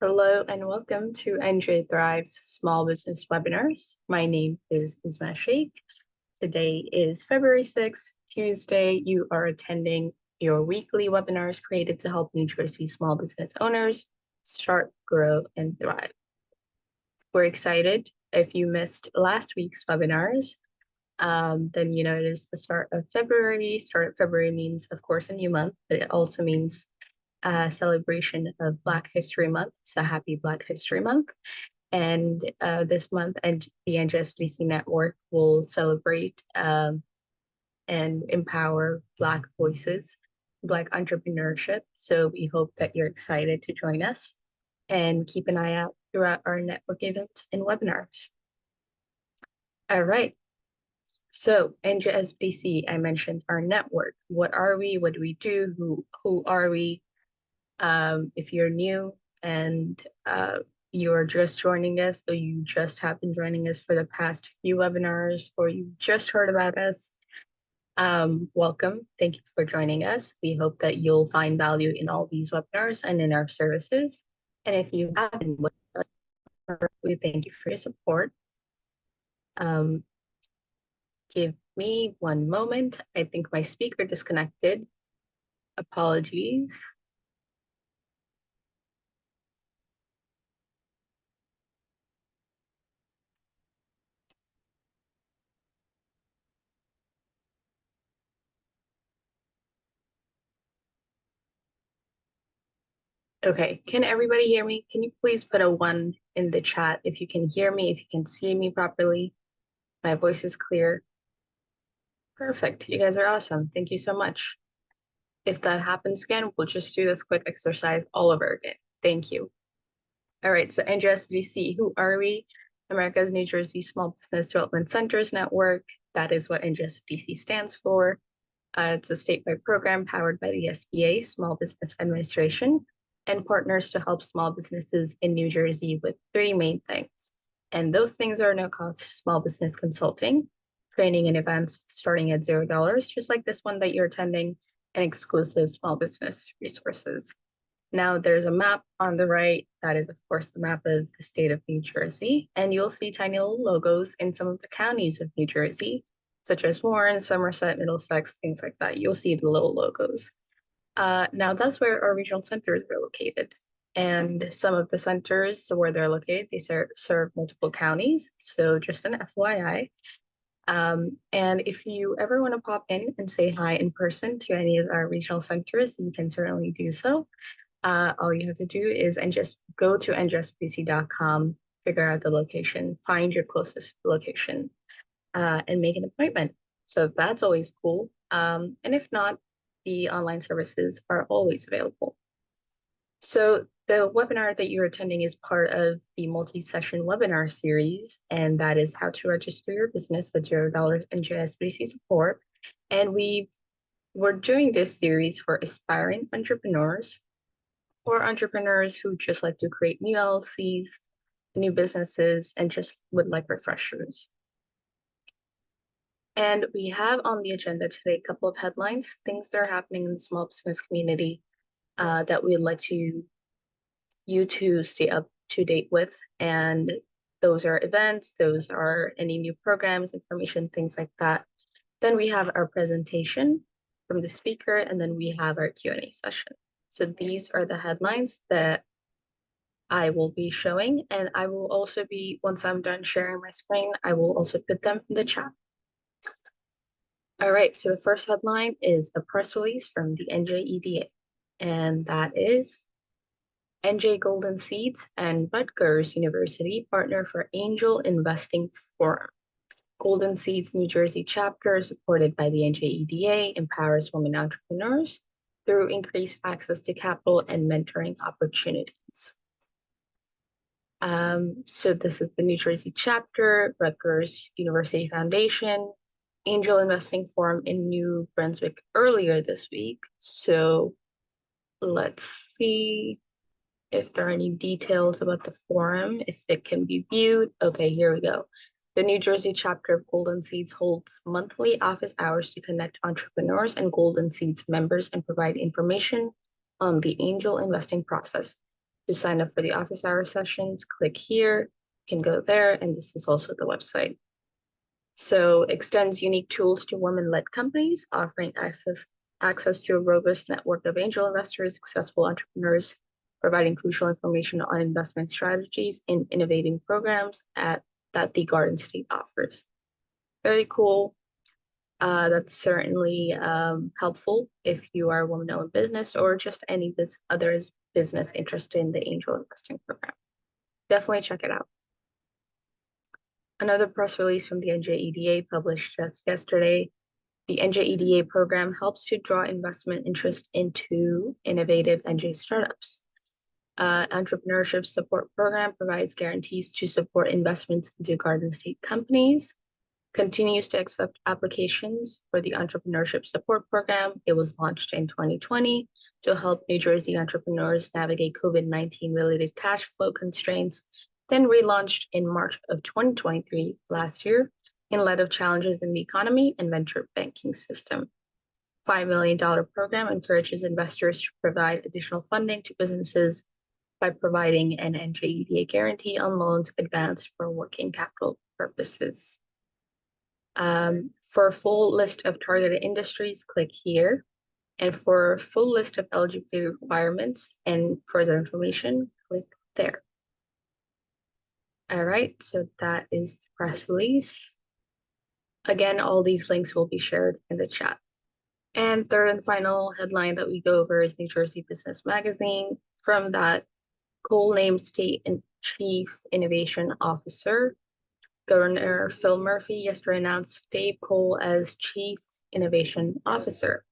Hello and welcome to NJ Thrive's Small Business Webinars. My name is Uzma Sheikh. Today is February 6th, Tuesday. You are attending your weekly webinars created to help New Jersey small business owners start, grow, and thrive. We're excited. If you missed last week's webinars, then you know it is the start of February. Start of February means, of course, a new month, but it also means celebration of Black History Month. So happy Black History Month. And this month, and the NJSBDC network will celebrate and empower Black voices, Black entrepreneurship. So we hope that you're excited to join us and keep an eye out throughout our network events and webinars. All right. So NJSBDC, I mentioned our network. What are we? What do we do? Who are we? If you're new and you're just joining us, or you just have been joining us for the past few webinars, or you just heard about us, welcome. Thank you for joining us. We hope that you'll find value in all these webinars and in our services. And if you haven't, we thank you for your support. Give me one moment. I think my speaker disconnected. Apologies. Okay, can everybody hear me? Can you please put a 1 in the chat if you can hear me, if you can see me properly? My voice is clear. Perfect, you guys are awesome. Thank you so much. If that happens again, we'll just do this quick exercise all over again. Thank you. All right, so NJSBDC, who are we? America's New Jersey Small Business Development Centers Network. That is what NJSBDC stands for. It's a statewide program powered by the SBA, Small Business Administration, and partners to help small businesses in New Jersey with 3 main things. And those things are no-cost small business consulting, training and events starting at $0, just like this one that you're attending, and exclusive small business resources. Now there's a map on the right. That is, of course, the map of the state of New Jersey. And you'll see tiny little logos in some of the counties of New Jersey, such as Warren, Somerset, Middlesex, things like that. You'll see the little logos. Now that's where our regional centers are located. And some of the centers, so where they're located, they serve multiple counties. So just an FYI. And if you ever want to pop in and say hi in person to any of our regional centers, you can certainly do so. All you have to do is just go to njsbdc.com, figure out the location, find your closest location, and make an appointment. So that's always cool. And if not, the online services are always available. So the webinar that you're attending is part of the multi-session webinar series, and that is how to register your business with $0 NJSBDC support. And we're doing this series for aspiring entrepreneurs or entrepreneurs who just like to create new LLCs, new businesses, and just would like refreshers. And we have on the agenda today a couple of headlines, things that are happening in the small business community that we'd like you to stay up to date with. And those are events, those are any new programs, information, things like that. Then we have our presentation from the speaker, and then we have our Q&A session. So these are the headlines that I will be showing, and I will also be, once I'm done sharing my screen, I will also put them in the chat. All right, so the first headline is a press release from the NJEDA, and that is NJ Golden Seeds and Rutgers University partner for Angel Investing Forum. Golden Seeds New Jersey chapter, supported by the NJEDA, empowers women entrepreneurs through increased access to capital and mentoring opportunities. So this is the New Jersey chapter, Rutgers University Foundation, Angel Investing Forum in New Brunswick earlier this week. So let's see if there are any details about the forum, if it can be viewed. Okay, here we go. The New Jersey chapter of Golden Seeds holds monthly office hours to connect entrepreneurs and Golden Seeds members and provide information on the angel investing process. To sign up for the office hour sessions, click here, you can go there, and this is also the website. So extends unique tools to women-led companies, offering access to a robust network of angel investors, successful entrepreneurs, providing crucial information on investment strategies and innovating programs that the Garden State offers. Very cool. That's certainly helpful if you are a woman-owned business or just any other business interested in the angel investing program. Definitely check it out. Another press release from the NJEDA published just yesterday. The NJEDA program helps to draw investment interest into innovative NJ startups. Entrepreneurship support program provides guarantees to support investments into Garden State companies. Continues to accept applications for the entrepreneurship support program. It was launched in 2020 to help New Jersey entrepreneurs navigate COVID-19 related cash flow constraints, then relaunched in March of 2023 last year in light of challenges in the economy and venture banking system. $5 million program encourages investors to provide additional funding to businesses by providing an NJEDA guarantee on loans advanced for working capital purposes. For a full list of targeted industries, click here. And for a full list of eligibility requirements and further information, click there. All right, so that is the press release. Again, all these links will be shared in the chat. And third and final headline that we go over is New Jersey Business Magazine. From that, Cole named State and Chief Innovation Officer. Governor Phil Murphy yesterday announced Dave Cole as Chief Innovation Officer.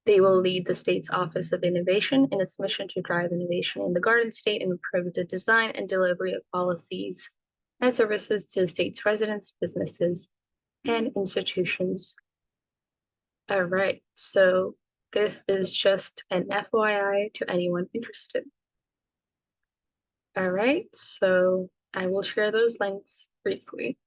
They will lead the state's Office of Innovation in its mission to drive innovation in the Garden State and improve the design and delivery of policies and services to the state's residents, businesses, and institutions. All right, so this is just an FYI to anyone interested. All right, so I will share those links briefly.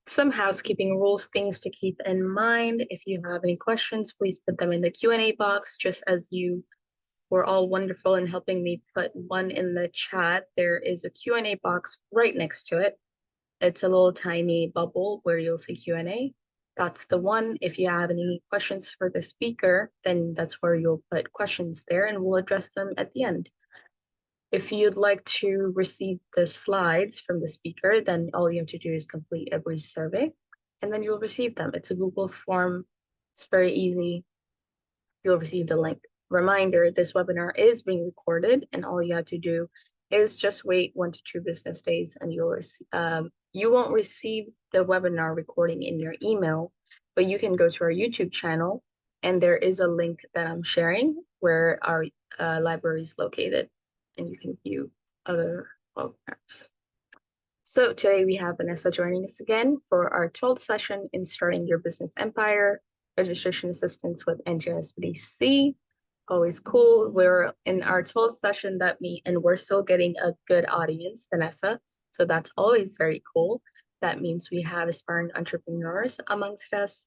Some housekeeping rules, things to keep in mind. If you have any questions, please put them in the Q&A box, just as you were all wonderful in helping me put one in the chat. There is a Q&A box right next to it. It's a little tiny bubble where you'll see Q&A. That's the one. If you have any questions for the speaker, then that's where you'll put questions there and we'll address them at the end. If you'd like to receive the slides from the speaker, then all you have to do is complete a brief survey and then you'll receive them. It's a Google form. It's very easy. You'll receive the link. Reminder, this webinar is being recorded and all you have to do is just wait 1 to 2 business days and you won't receive the webinar recording in your email, but you can go to our YouTube channel and there is a link that I'm sharing where our library is located and you can view other webinars. So today we have Vanessa joining us again for our 12th session in Starting Your Business Empire, registration assistance with NJSBDC. Always cool. We're in our 12th session and we're still getting a good audience, Vanessa. So that's always very cool. That means we have aspiring entrepreneurs amongst us.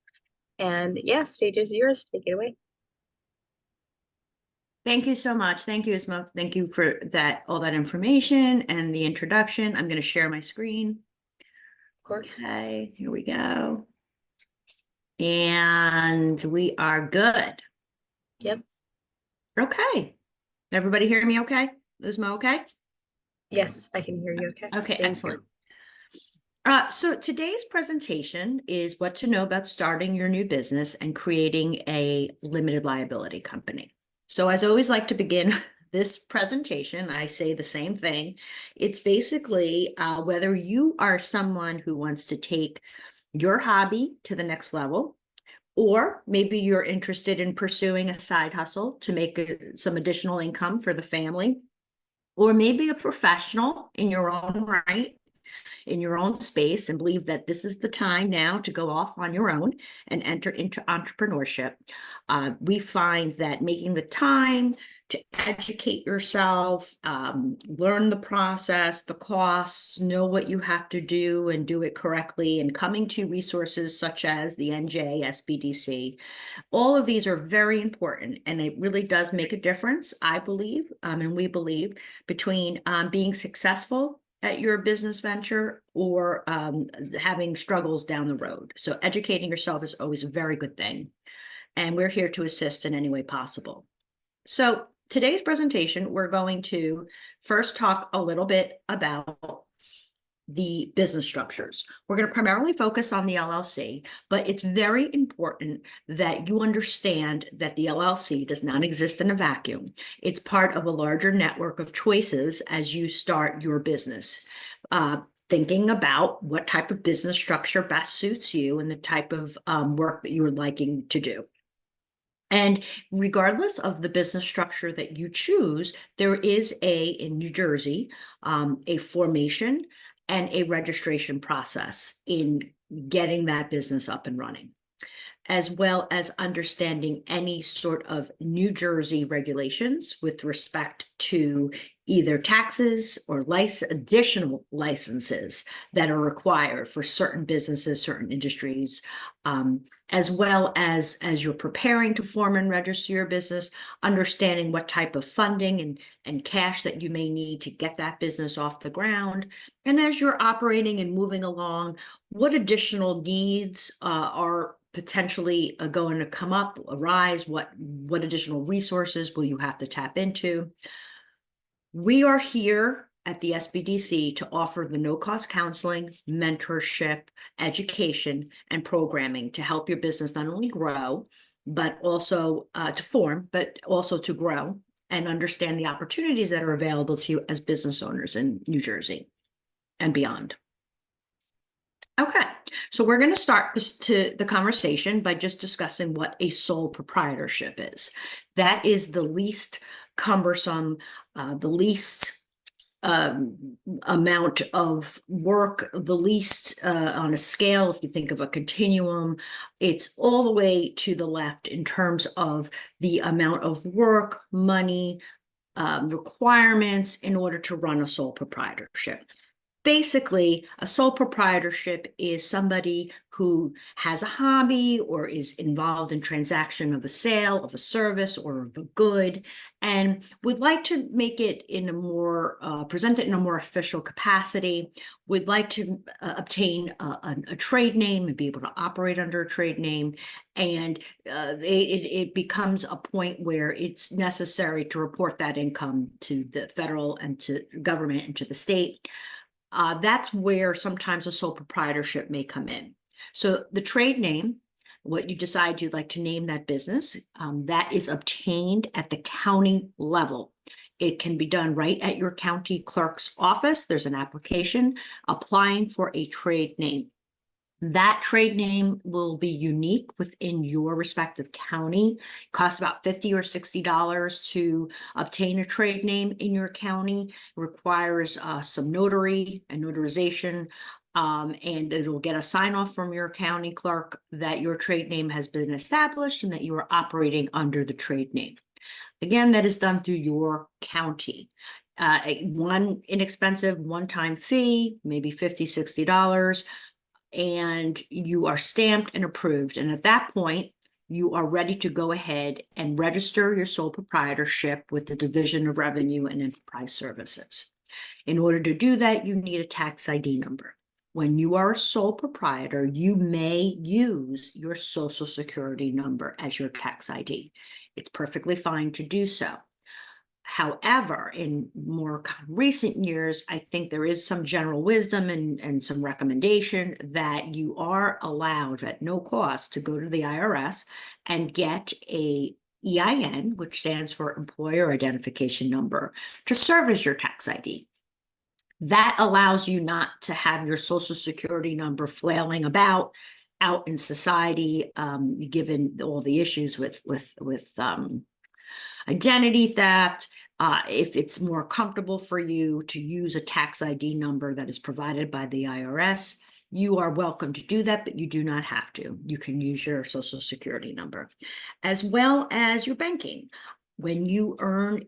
And yeah, stage is yours. Take it away. Thank you so much. Thank you, Isma. Thank you for all that information and the introduction. I'm going to share my screen. Of course. Okay, here we go. And we are good. Yep. Okay. Everybody hear me okay? Isma okay? Yes, I can hear you okay. Okay, Thank excellent. So today's presentation is what to know about starting your new business and creating a limited liability company. So as I always like to begin this presentation, I say the same thing. It's basically whether you are someone who wants to take your hobby to the next level, or maybe you're interested in pursuing a side hustle to make some additional income for the family, or maybe a professional in your own right in your own space and believe that this is the time now to go off on your own and enter into entrepreneurship, we find that making the time to educate yourself, learn the process, the costs, know what you have to do and do it correctly, and coming to resources such as the NJSBDC, all of these are very important, and it really does make a difference, I believe, and we believe, between being successful at your business venture or having struggles down the road. So educating yourself is always a very good thing, and we're here to assist in any way possible. So today's presentation, we're going to first talk a little bit about the business structures. We're going to primarily focus on the LLC, but it's very important that you understand that the LLC does not exist in a vacuum. It's part of a larger network of choices as you start your business. Thinking about what type of business structure best suits you and the type of work that you're liking to do. And regardless of the business structure that you choose, there is in New Jersey, a formation and a registration process in getting that business up and running, as well as understanding any sort of New Jersey regulations with respect to either taxes or additional licenses that are required for certain businesses, certain industries, as well as you're preparing to form and register your business, understanding what type of funding and cash that you may need to get that business off the ground. And as you're operating and moving along, what additional needs are potentially going to come up, arise, what additional resources will you have to tap into? We are here at the SBDC to offer the no-cost counseling, mentorship, education, and programming to help your business not only grow, but also to form, but also to grow and understand the opportunities that are available to you as business owners in New Jersey and beyond. Okay, so we're going to start the conversation by just discussing what a sole proprietorship is. That is the least cumbersome, the least amount of work, the least on a scale. If you think of a continuum, it's all the way to the left in terms of the amount of work, money, requirements in order to run a sole proprietorship. Basically, a sole proprietorship is somebody who has a hobby or is involved in transaction of a sale of a service or of a good, and would like to make it in a more, present it in a more official capacity, would like to obtain a trade name and be able to operate under a trade name. And it becomes a point where it's necessary to report that income to the federal and to government and to the state. That's where sometimes a sole proprietorship may come in. So the trade name, what you decide you'd like to name that business, that is obtained at the county level. It can be done right at your county clerk's office. There's an application applying for a trade name. That trade name will be unique within your respective county. It costs about $50 or $60 to obtain a trade name in your county. It requires some notary and notarization, and it'll get a sign off from your county clerk that your trade name has been established and that you are operating under the trade name. Again, that is done through your county. One inexpensive one-time fee, maybe $50, $60. And you are stamped and approved. And at that point, you are ready to go ahead and register your sole proprietorship with the Division of Revenue and Enterprise Services. In order to do that, you need a tax ID number. When you are a sole proprietor, you may use your Social Security number as your tax ID. It's perfectly fine to do so. However, in more recent years, I think there is some general wisdom and some recommendation that you are allowed at no cost to go to the IRS and get a EIN, which stands for Employer Identification Number, to serve as your tax ID. That allows you not to have your Social Security number flailing about out in society, given all the issues with identity theft, If it's more comfortable for you to use a tax ID number that is provided by the IRS, you are welcome to do that, but you do not have to. You can use your Social Security number, as well as your banking. When you earn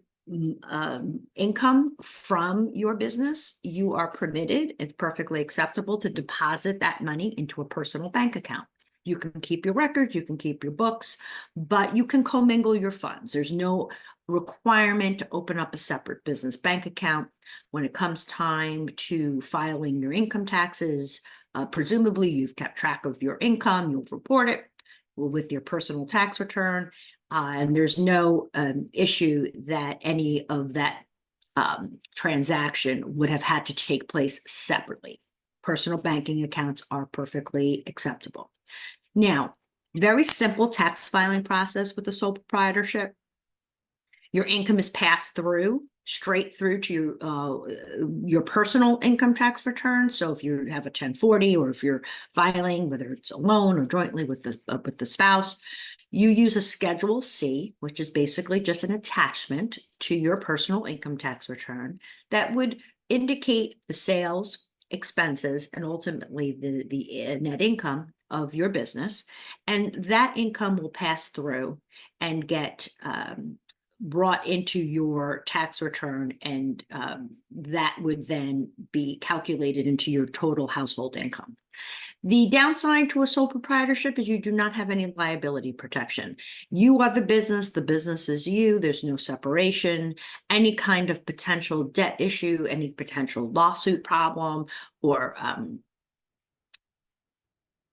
income from your business, you are permitted, it's perfectly acceptable to deposit that money into a personal bank account. You can keep your records, you can keep your books, but you can commingle your funds. There's no requirement to open up a separate business bank account. When it comes time to filing your income taxes, presumably you've kept track of your income, you'll report it with your personal tax return, and there's no issue that any of that transaction would have had to take place separately. Personal banking accounts are perfectly acceptable. Now, very simple tax filing process with the sole proprietorship. Your income is passed through straight through to your personal income tax return. So if you have a 1040, or if you're filing, whether it's alone or jointly with the spouse, you use a Schedule C, which is basically just an attachment to your personal income tax return that would indicate the sales, expenses, and ultimately the net income of your business. And that income will pass through and get brought into your tax return, and that would then be calculated into your total household income. The downside to a sole proprietorship is you do not have any liability protection. You are the business is you, there's no separation. Any kind of potential debt issue, any potential lawsuit problem, or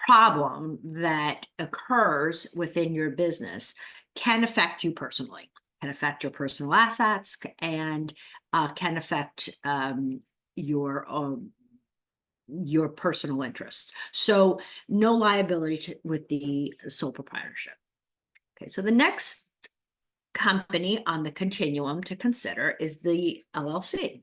problem that occurs within your business can affect you personally, can affect your personal assets, and can affect your personal interests. So no liability with the sole proprietorship. Okay, so the next company on the continuum to consider is the LLC.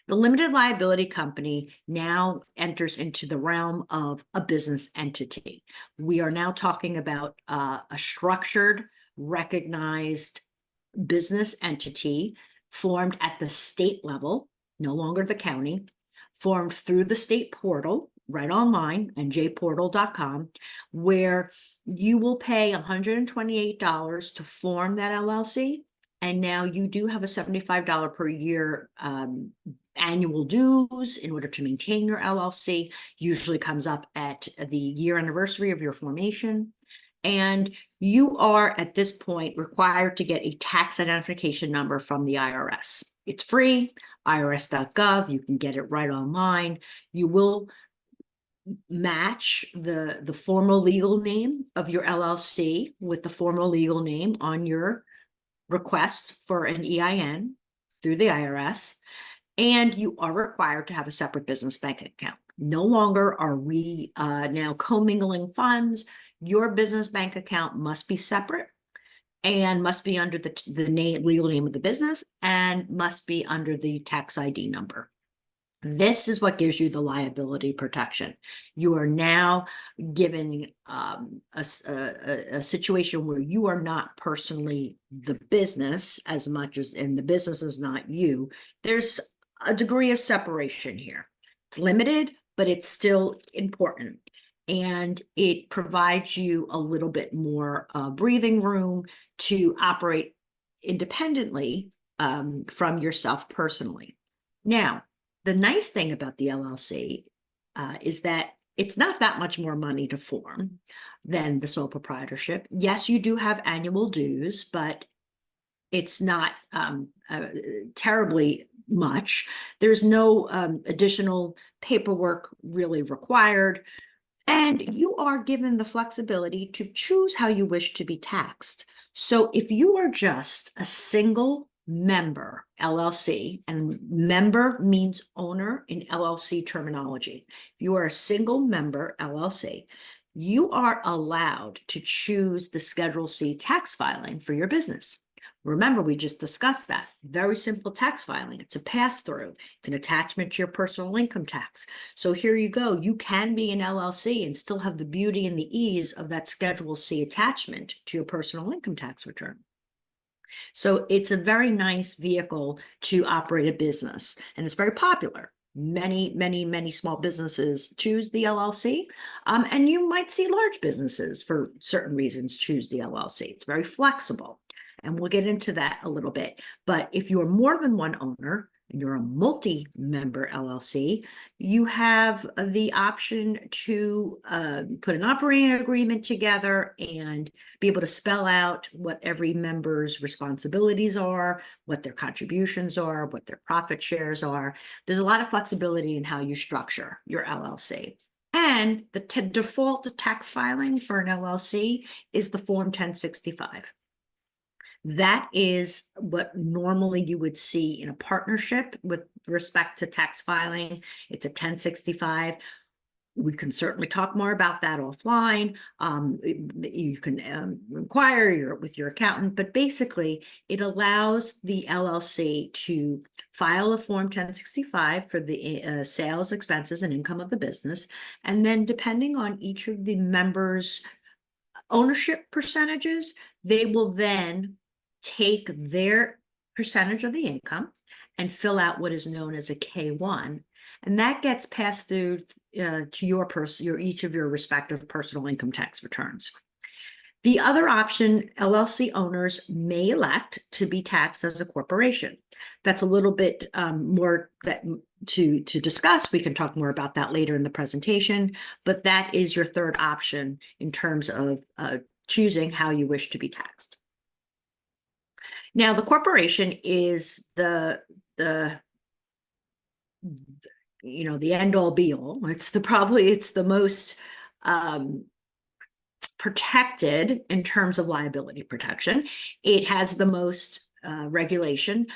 The limited liability company now enters into the realm of a business entity. We are now talking about a structured, recognized business entity formed at the state level, no longer the county, formed through the state portal, right online, njportal.com, where you will pay $128 to form that LLC. And now you do have a $75 per year annual dues in order to maintain your LLC. Usually comes up at the year anniversary of your formation. And you are at this point required to get a tax identification number from the IRS. It's free, irs.gov. You can get it right online. You will match the formal legal name of your LLC with the formal legal name on your request for an EIN through the IRS. And you are required to have a separate business bank account. No longer are we now commingling funds. Your business bank account must be separate and must be under the legal name of the business and must be under the tax ID number. This is what gives you the liability protection. You are now given a situation where you are not personally the business as much as, and the business is not you. There's a degree of separation here. It's limited, but it's still important. And it provides you a little bit more breathing room to operate independently from yourself personally. Now, the nice thing about the LLC is that it's not that much more money to form than the sole proprietorship. Yes, you do have annual dues, but it's not terribly much. There's no additional paperwork really required. And you are given the flexibility to choose how you wish to be taxed. So if you are just a single member LLC, and member means owner in LLC terminology. If you are a single member LLC, you are allowed to choose the Schedule C tax filing for your business. Remember, we just discussed that. Very simple tax filing. It's a pass-through. It's an attachment to your personal income tax. So here you go. You can be an LLC and still have the beauty and the ease of that Schedule C attachment to your personal income tax return. So it's a very nice vehicle to operate a business, and it's very popular. Many small businesses choose the LLC, and you might see large businesses for certain reasons choose the LLC. It's very flexible, and we'll get into that a little bit. But if you're more than one owner and you're a multi-member LLC, you have the option to put an operating agreement together and be able to spell out what every member's responsibilities are, what their contributions are, what their profit shares are. There's a lot of flexibility in how you structure your LLC. And the default tax filing for an LLC is the Form 1065. That is what normally you would see in a partnership with respect to tax filing. It's a 1065. We can certainly talk more about that offline. You can inquire with your accountant, but basically it allows the LLC to file a Form 1065 for the sales, expenses, and income of the business. And then depending on each of the members' ownership percentages, they will then take their percentage of the income and fill out what is known as a K-1. And that gets passed through to each of your respective personal income tax returns. The other option, LLC owners may elect to be taxed as a corporation. That's a little bit more to discuss. We can talk more about that later in the presentation, but that is your third option in terms of choosing how you wish to be taxed. Now, the corporation is the end all be all. It's the most protected in terms of liability protection. It has the most regulation.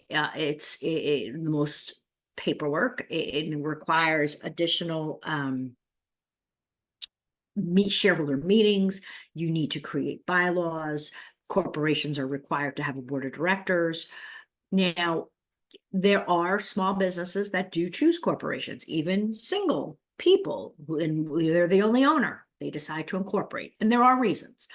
It's the most paperwork. It requires additional shareholder meetings. You need to create bylaws. Corporations are required to have a board of directors. Now, there are small businesses that do choose corporations, even single people, and they're the only owner. They decide to incorporate, and there are reasons.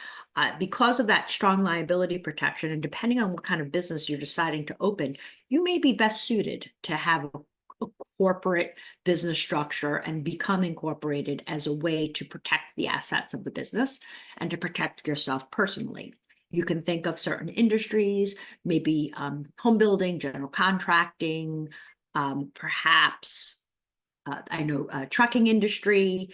Because of that strong liability protection, and depending on what kind of business you're deciding to open, you may be best suited to have a corporate business structure and become incorporated as a way to protect the assets of the business and to protect yourself personally. You can think of certain industries, maybe home building, general contracting, perhaps, I know, trucking industry.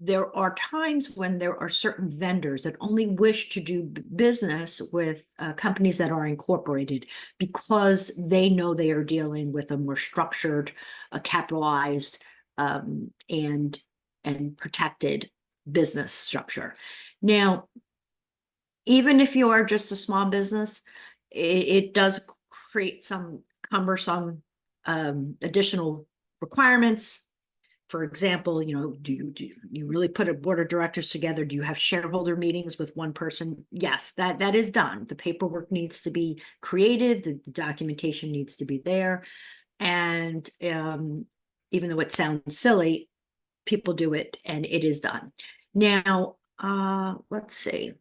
There are times when there are certain vendors that only wish to do business with companies that are incorporated because they know they are dealing with a more structured, capitalized, and protected business structure. Now, even if you are just a small business, it does create some cumbersome additional requirements. For example, do you really put a board of directors together? Do you have shareholder meetings with one person? Yes, that is done. The paperwork needs to be created. The documentation needs to be there. And even though it sounds silly, people do it and it is done. Now, let's see.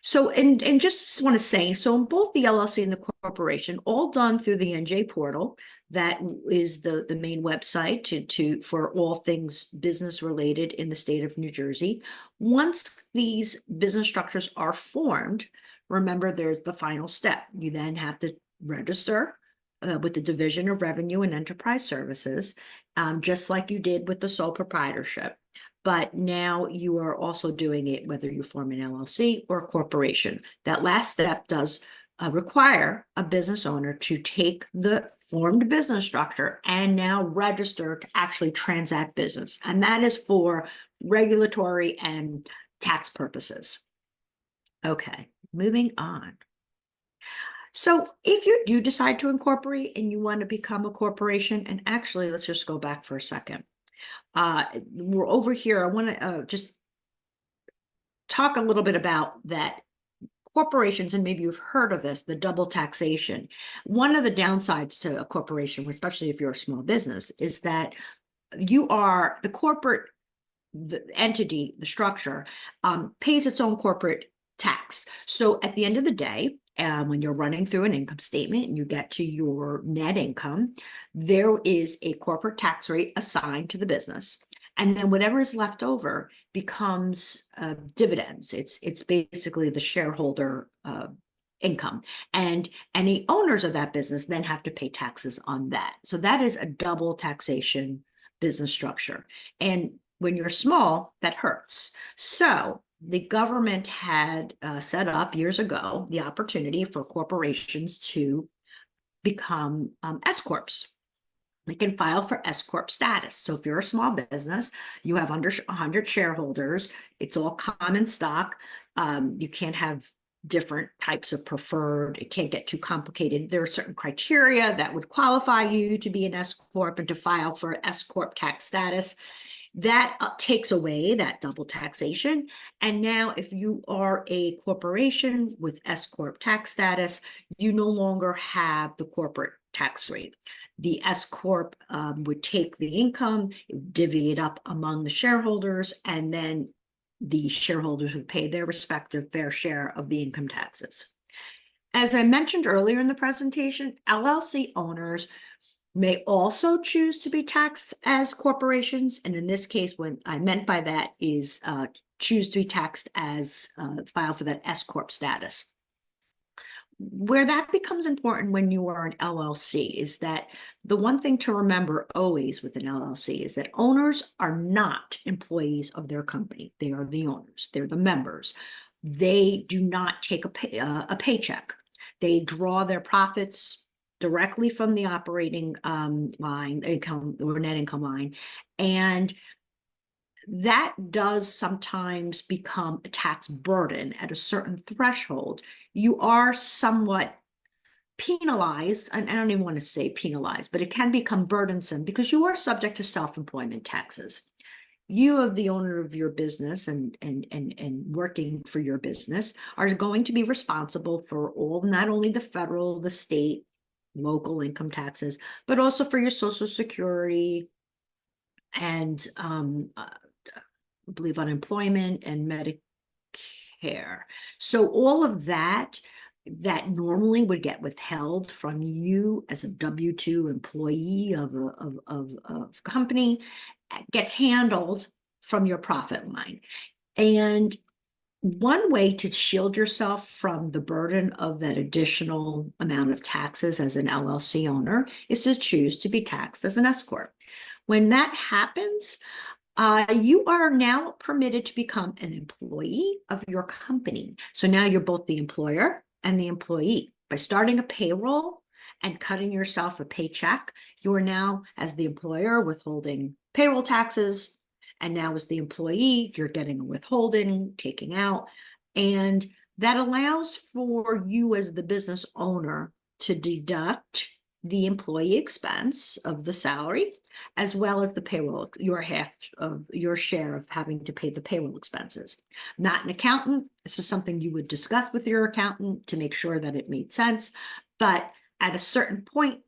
So, and just want to say, so in both the LLC and the corporation, all done through the NJ portal, that is the main website for all things business related in the state of New Jersey. Once these business structures are formed, remember there's the final step. You then have to register with the Division of Revenue and Enterprise Services, just like you did with the sole proprietorship. But now you are also doing it whether you form an LLC or a corporation. That last step does require a business owner to take the formed business structure and now register to actually transact business. And that is for regulatory and tax purposes. Okay, moving on. So if you do decide to incorporate and you want to become a corporation, and actually, let's just go back for a second. We're over here. I want to just talk a little bit about that corporations, and maybe you've heard of this, the double taxation. One of the downsides to a corporation, especially if you're a small business, is that you are the corporate, the entity, the structure, pays its own corporate tax. So at the end of the day, when you're running through an income statement and you get to your net income, there is a corporate tax rate assigned to the business. And then whatever is left over becomes dividends. It's basically the shareholder income. And any owners of that business then have to pay taxes on that. So that is a double taxation business structure. And when you're small, that hurts. So the government had set up years ago the opportunity for corporations to become S corps. They can file for S corp status. So if you're a small business, you have under 100 shareholders, it's all common stock. You can't have different types of preferred. It can't get too complicated. There are certain criteria that would qualify you to be an S corp and to file for S corp tax status. That takes away that double taxation. And now if you are a corporation with S corp tax status, you no longer have the corporate tax rate. The S corp would take the income, divvy it up among the shareholders, and then the shareholders would pay their respective fair share of the income taxes. As I mentioned earlier in the presentation, LLC owners may also choose to be taxed as corporations. And in this case, what I meant by that is choose to be taxed as file for that S corp status. Where that becomes important when you are an LLC is that the one thing to remember always with an LLC is that owners are not employees of their company. They are the owners. They're the members. They do not take a paycheck. They draw their profits directly from the operating line, income or net income line. And that does sometimes become a tax burden at a certain threshold. You are somewhat penalized, and I don't even want to say penalized, but it can become burdensome because you are subject to self-employment taxes. You, of the owner of your business and working for your business, are going to be responsible for all, not only the federal, the state, local income taxes, but also for your Social Security and I believe unemployment and Medicare. So all of that normally would get withheld from you as a W-2 employee of a company gets handled from your profit line. And one way to shield yourself from the burden of that additional amount of taxes as an LLC owner is to choose to be taxed as an S corp. When that happens, you are now permitted to become an employee of your company. So now you're both the employer and the employee. By starting a payroll and cutting yourself a paycheck, you are now, as the employer, withholding payroll taxes. And now as the employee, you're getting a withholding, taking out. And that allows for you as the business owner to deduct the employee expense of the salary, as well as the payroll, your half of your share of having to pay the payroll expenses. Not an accountant. This is something you would discuss with your accountant to make sure that it made sense. But at a certain point,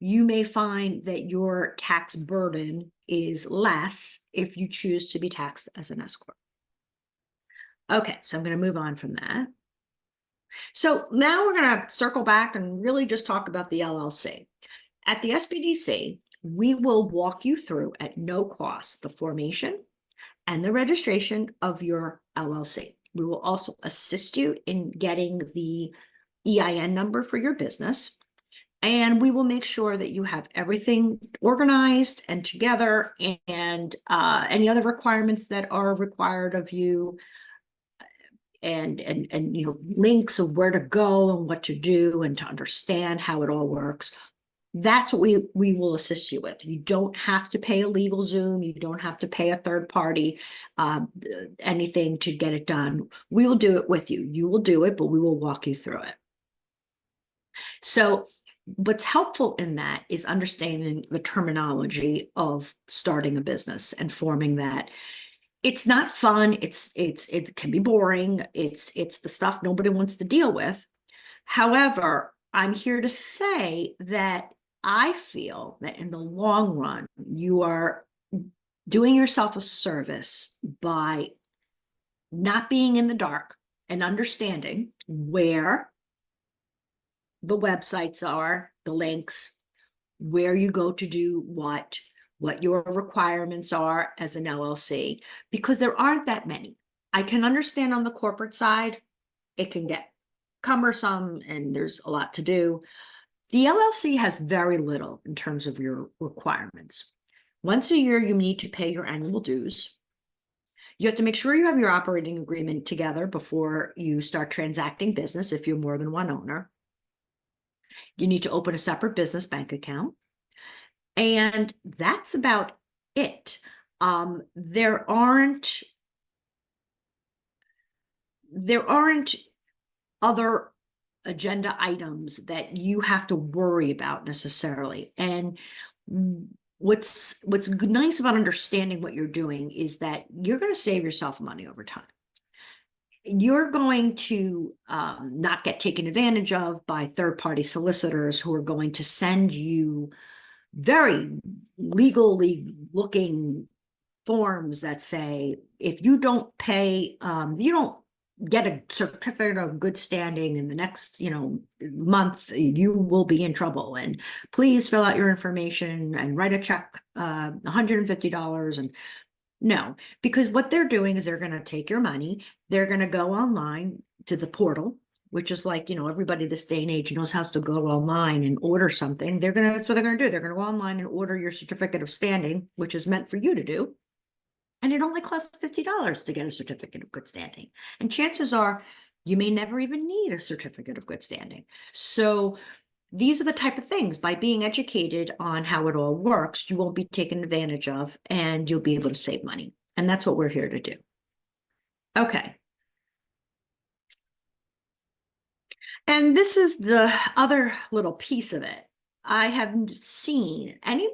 you may find that your tax burden is less if you choose to be taxed as an S corp. Okay, so I'm going to move on from that. So now we're going to circle back and really just talk about the LLC. At the SBDC, we will walk you through at no cost the formation and the registration of your LLC. We will also assist you in getting the EIN number for your business. And we will make sure that you have everything organized and together, and any other requirements that are required of you, and you know, links of where to go and what to do and to understand how it all works. That's what we will assist you with. You don't have to pay a legal Zoom. You don't have to pay a third party anything to get it done. We will do it with you. You will do it, but we will walk you through it. So what's helpful in that is understanding the terminology of starting a business and forming that. It's not fun. It can be boring. It's the stuff nobody wants to deal with. However, I'm here to say that I feel that in the long run, you are doing yourself a service by not being in the dark and understanding where the websites are, the links, where you go to do what your requirements are as an LLC, because there aren't that many. I can understand on the corporate side, it can get cumbersome and there's a lot to do. The LLC has very little in terms of your requirements. Once a year, you need to pay your annual dues. You have to make sure you have your operating agreement together before you start transacting business if you're more than one owner. You need to open a separate business bank account. And that's about it. There aren't other agenda items that you have to worry about necessarily. And what's nice about understanding what you're doing is that you're going to save yourself money over time. You're going to not get taken advantage of by third-party solicitors who are going to send you very legally looking forms that say, if you don't pay, you don't get a certificate of good standing in the next, month, you will be in trouble. And please fill out your information and write a check, $150. And no, because what they're doing is they're going to take your money. They're going to go online to the portal, which is like, everybody this day and age knows how to go online and order something. That's what they're going to do. They're going to go online and order your certificate of standing, which is meant for you to do. And it only costs $50 to get a certificate of good standing. And chances are you may never even need a certificate of good standing. So these are the type of things, by being educated on how it all works, you won't be taken advantage of and you'll be able to save money. And that's what we're here to do. Okay. And this is the other little piece of it. I haven't seen any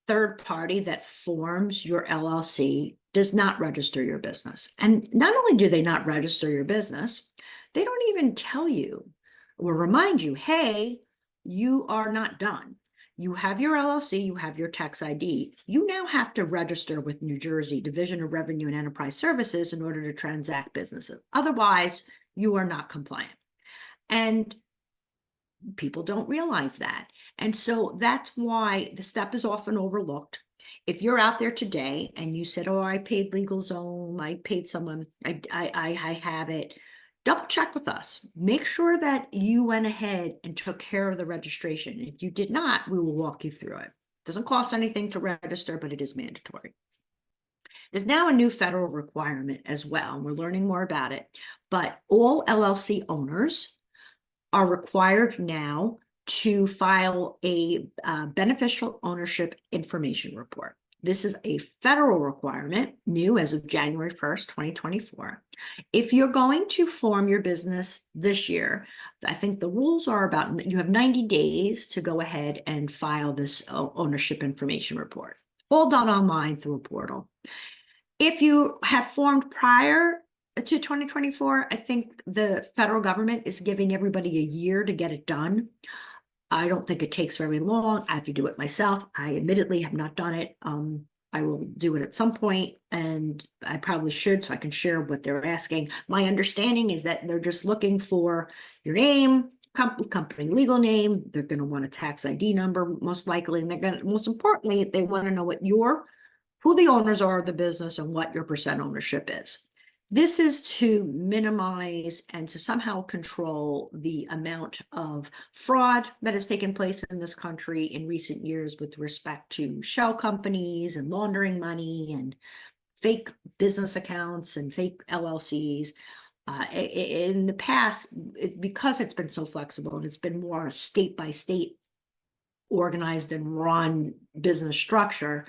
third party that forms your LLC does not register your business. And not only do they not register your business, they don't even tell you or remind you, hey, you are not done. You have your LLC, you have your tax ID. You now have to register with New Jersey Division of Revenue and Enterprise Services in order to transact businesses. Otherwise, you are not compliant. And people don't realize that. And so that's why the step is often overlooked. If you're out there today and you said, oh, I paid LegalZoom, I paid someone, I have it, double check with us. Make sure that you went ahead and took care of the registration. If you did not, we will walk you through it. It doesn't cost anything to register, but it is mandatory. There's now a new federal requirement as well, and we're learning more about it. But all LLC owners are required now to file a beneficial ownership information report. This is a federal requirement, new as of January 1st, 2024. If you're going to form your business this year, I think the rules are about, you have 90 days to go ahead and file this ownership information report, all done online through a portal. If you have formed prior to 2024, I think the federal government is giving everybody a year to get it done. I don't think it takes very long. I have to do it myself. I admittedly have not done it. I will do it at some point, and I probably should, so I can share what they're asking. My understanding is that they're just looking for your name, company legal name. They're going to want a tax ID number, most likely, and they're going to, most importantly, they want to know who the owners are of the business and what your percent ownership is. This is to minimize and to somehow control the amount of fraud that has taken place in this country in recent years with respect to shell companies and laundering money and fake business accounts and fake LLCs. In the past, because it's been so flexible and it's been more state by state organized and run business structure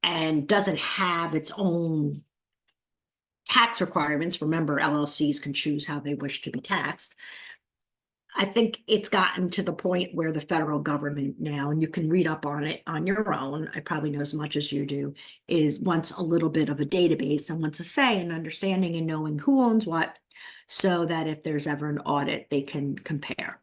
and doesn't have its own tax requirements. Remember, LLCs can choose how they wish to be taxed. I think it's gotten to the point where the federal government now, and you can read up on it on your own, I probably know as much as you do, wants a little bit of a database and wants a say in understanding and knowing who owns what, so that if there's ever an audit, they can compare.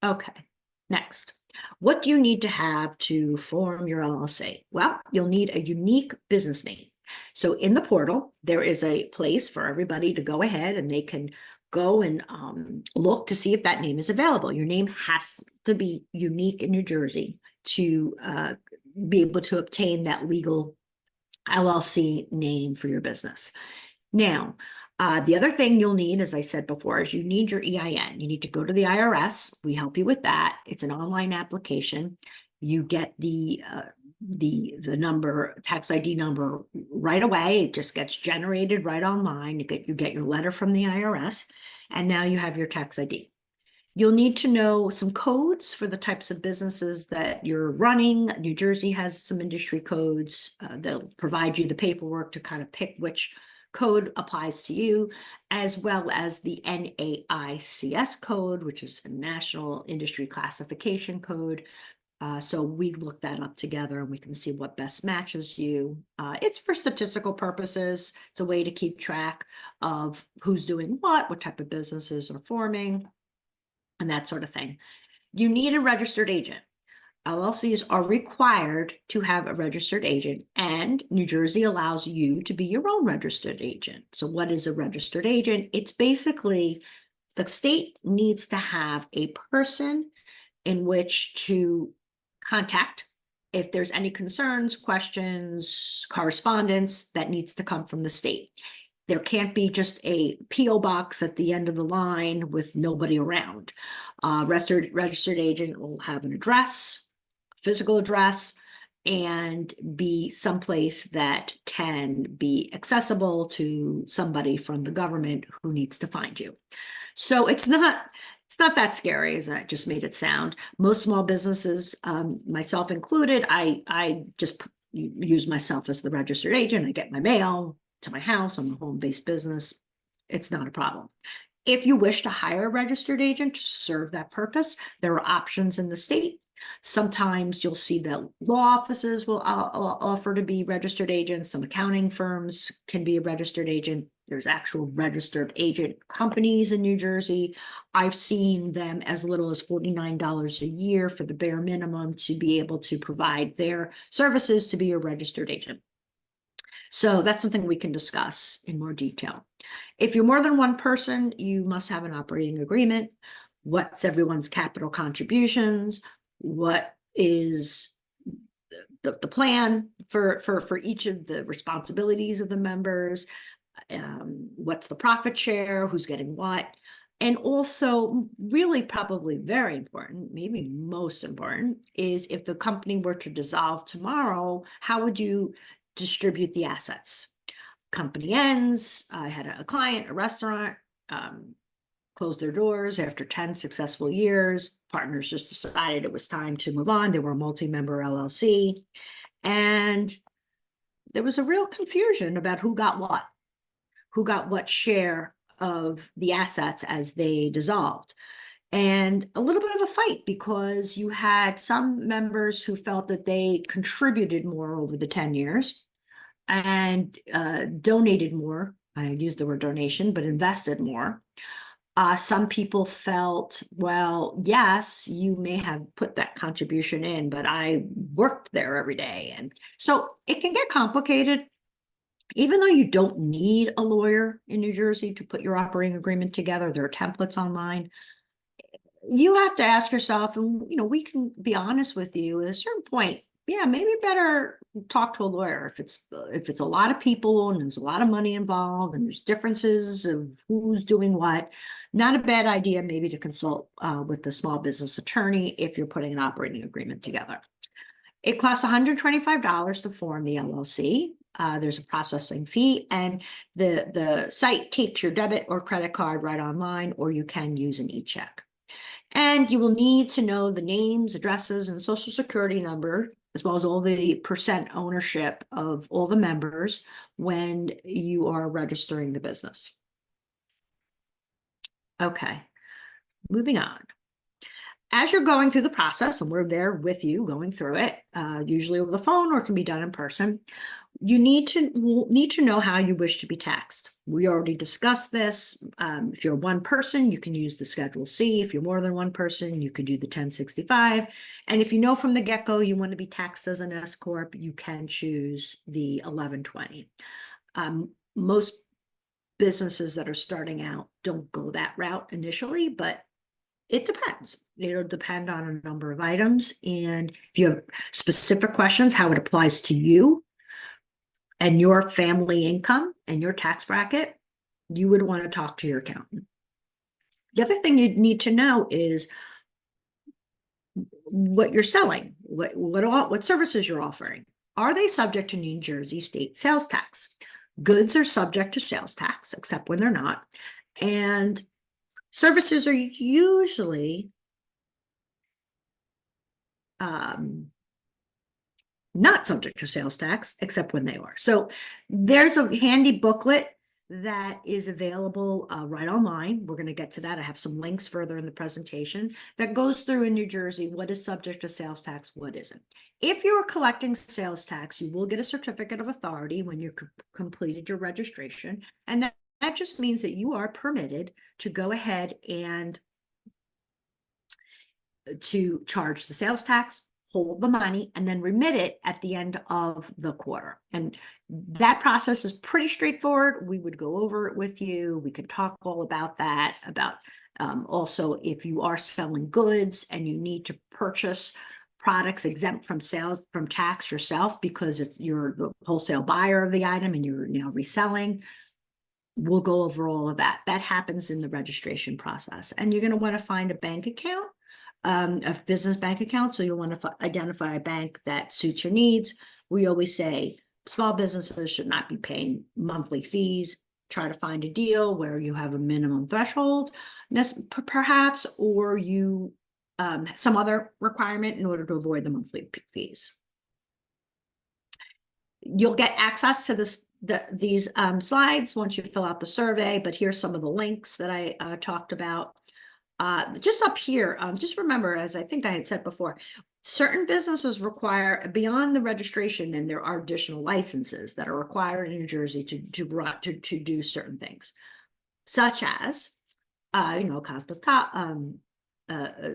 Okay, next. What do you need to have to form your LLC? Well, you'll need a unique business name. So in the portal, there is a place for everybody to go ahead and they can go and look to see if that name is available. Your name has to be unique in New Jersey to be able to obtain that legal LLC name for your business. Now, the other thing you'll need, as I said before, is you need your EIN. You need to go to the IRS. We help you with that. It's an online application. You get the number, tax ID number right away. It just gets generated right online. You get your letter from the IRS, and now you have your tax ID. You'll need to know some codes for the types of businesses that you're running. New Jersey has some industry codes. They'll provide you the paperwork to kind of pick which code applies to you, as well as the NAICS code, which is a National Industry Classification Code. So we look that up together and we can see what best matches you. It's for statistical purposes. It's a way to keep track of who's doing what type of businesses are forming, and that sort of thing. You need a registered agent. LLCs are required to have a registered agent, and New Jersey allows you to be your own registered agent. So what is a registered agent? It's basically the state needs to have a person in which to contact if there's any concerns, questions, correspondence that needs to come from the state. There can't be just a PO box at the end of the line with nobody around. Registered agent will have an address, physical address, and be someplace that can be accessible to somebody from the government who needs to find you. So it's not that scary as I just made it sound. Most small businesses, myself included, I just use myself as the registered agent. I get my mail to my house. I'm a home-based business. It's not a problem. If you wish to hire a registered agent to serve that purpose, there are options in the state. Sometimes you'll see that law offices will offer to be registered agents. Some accounting firms can be a registered agent. There's actual registered agent companies in New Jersey. I've seen them as little as $49 a year for the bare minimum to be able to provide their services to be a registered agent. So that's something we can discuss in more detail. If you're more than one person, you must have an operating agreement. What's everyone's capital contributions? What is the plan for each of the responsibilities of the members? What's the profit share? Who's getting what? And also, really probably very important, maybe most important, is if the company were to dissolve tomorrow, how would you distribute the assets? Company ends. I had a client, a restaurant, closed their doors after 10 successful years. Partners just decided it was time to move on. They were a multi-member LLC. And there was a real confusion about who got what share of the assets as they dissolved. And a little bit of a fight because you had some members who felt that they contributed more over the 10 years and donated more. I used the word donation, but invested more. Some people felt, well, yes, you may have put that contribution in, but I worked there every day. And so it can get complicated. Even though you don't need a lawyer in New Jersey to put your operating agreement together, there are templates online. You have to ask yourself, and we can be honest with you at a certain point. Yeah, maybe better talk to a lawyer if it's a lot of people and there's a lot of money involved and there's differences of who's doing what. Not a bad idea maybe to consult with the small business attorney if you're putting an operating agreement together. It costs $125 to form the LLC. There's a processing fee, and the site takes your debit or credit card right online, or you can use an e-check. And you will need to know the names, addresses, and social security number, as well as all the percent ownership of all the members when you are registering the business. Okay, moving on. As you're going through the process, and we're there with you going through it, usually over the phone or it can be done in person, you need to know how you wish to be taxed. We already discussed this. If you're one person, you can use the Schedule C. If you're more than one person, you could do the 1065. And if you know from the get-go you want to be taxed as an S Corp, you can choose the 1120. Most businesses that are starting out don't go that route initially, but it depends. It'll depend on a number of items. And if you have specific questions, how it applies to you and your family income and your tax bracket, you would want to talk to your accountant. The other thing you need to know is what you're selling, what services you're offering. Are they subject to New Jersey state sales tax? Goods are subject to sales tax, except when they're not. And services are usually not subject to sales tax, except when they are. So there's a handy booklet that is available right online. We're going to get to that. I have some links further in the presentation that goes through in New Jersey what is subject to sales tax, what isn't. If you are collecting sales tax, you will get a certificate of authority when you've completed your registration. And that just means that you are permitted to go ahead and to charge the sales tax, hold the money, and then remit it at the end of the quarter. And that process is pretty straightforward. We would go over it with you. We could talk all about that, about also if you are selling goods and you need to purchase products exempt from sales, from tax yourself because you're the wholesale buyer of the item and you're now reselling. We'll go over all of that. That happens in the registration process. And you're going to want to find a bank account, a business bank account. So you'll want to identify a bank that suits your needs. We always say small businesses should not be paying monthly fees. Try to find a deal where you have a minimum threshold, perhaps, or you some other requirement in order to avoid the monthly fees. You'll get access to these slides once you fill out the survey, but here's some of the links that I talked about. Just up here, just remember, as I think I had said before, certain businesses require, beyond the registration, then there are additional licenses that are required in New Jersey to do certain things, such as,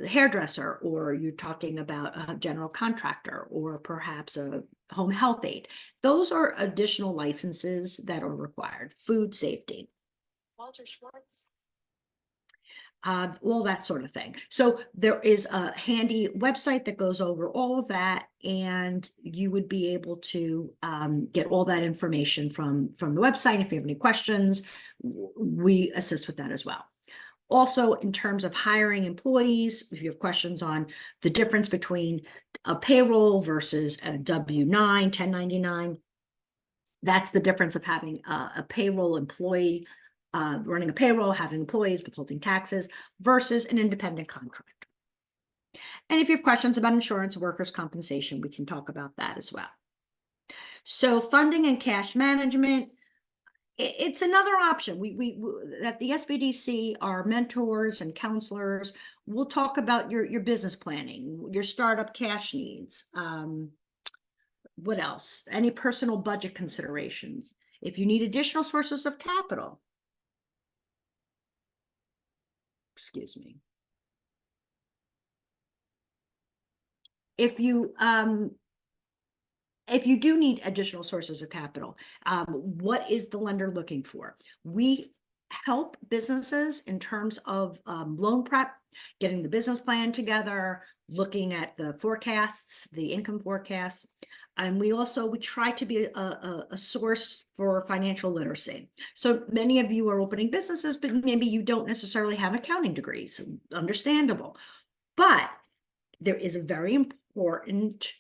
hairdresser, or you're talking about a general contractor, or perhaps a home health aide. Those are additional licenses that are required. Food safety. Walter Schwartz. All that sort of thing. So there is a handy website that goes over all of that, and you would be able to get all that information from the website. If you have any questions, we assist with that as well. Also, in terms of hiring employees, if you have questions on the difference between a payroll versus a W-9, 1099, that's the difference of having a payroll employee, running a payroll, having employees, withholding taxes, versus an independent contractor. And if you have questions about insurance, workers' compensation, we can talk about that as well. So funding and cash management, it's another option. We at the SBDC, our mentors and counselors, will talk about your business planning, your startup cash needs. What else? Any personal budget considerations. If you need additional sources of capital. Excuse me. If you do need additional sources of capital, what is the lender looking for? We help businesses in terms of loan prep, getting the business plan together, looking at the forecasts, the income forecasts. And we try to be a source for financial literacy. So many of you are opening businesses, but maybe you don't necessarily have accounting degrees, understandable. But there is a very important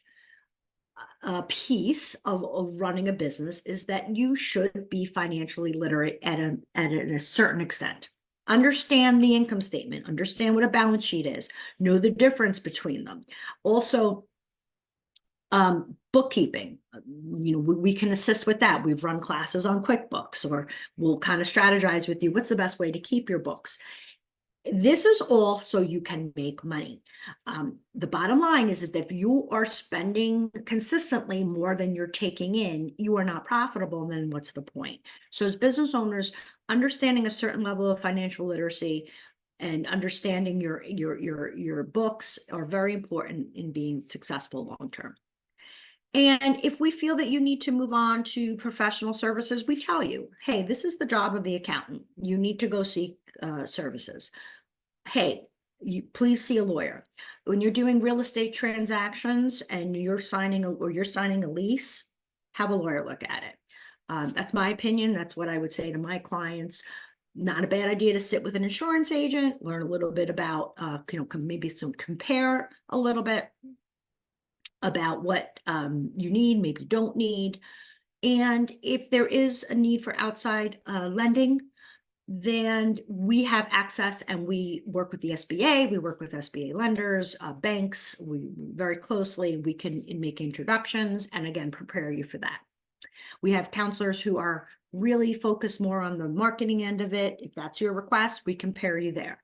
piece of running a business is that you should be financially literate at a certain extent. Understand the income statement, understand what a balance sheet is, know the difference between them. Also, bookkeeping, we can assist with that. We've run classes on QuickBooks, or we'll kind of strategize with you. What's the best way to keep your books? This is all so you can make money. The bottom line is that if you are spending consistently more than you're taking in, you are not profitable, and then what's the point? So as business owners, understanding a certain level of financial literacy and understanding your books are very important in being successful long-term. And if we feel that you need to move on to professional services, we tell you, hey, this is the job of the accountant. You need to go seek services. Hey, please see a lawyer. When you're doing real estate transactions and you're signing a lease, have a lawyer look at it. That's my opinion. That's what I would say to my clients. Not a bad idea to sit with an insurance agent, learn a little bit about, maybe compare a little bit about what you need, maybe don't need. And if there is a need for outside lending, then we have access and we work with the SBA, we work with SBA lenders, banks, we very closely, we can make introductions and again, prepare you for that. We have counselors who are really focused more on the marketing end of it. If that's your request, we can pair you there.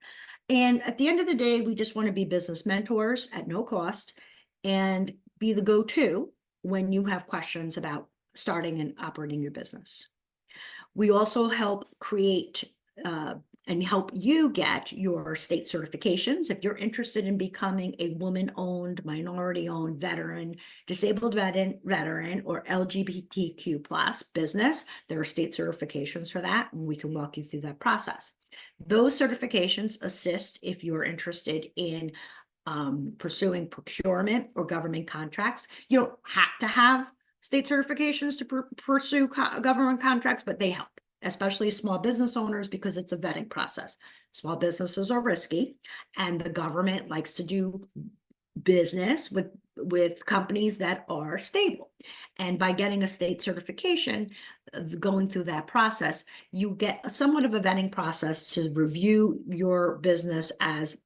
And at the end of the day, we just want to be business mentors at no cost and be the go-to when you have questions about starting and operating your business. We also help create and help you get your state certifications. If you're interested in becoming a woman-owned, minority-owned, veteran, disabled veteran, or LGBTQ plus business, there are state certifications for that, and we can walk you through that process. Those certifications assist if you're interested in pursuing procurement or government contracts. You don't have to have state certifications to pursue government contracts, but they help, especially small business owners, because it's a vetting process. Small businesses are risky, and the government likes to do business with companies that are stable. And by getting a state certification, going through that process, you get somewhat of a vetting process to review your business as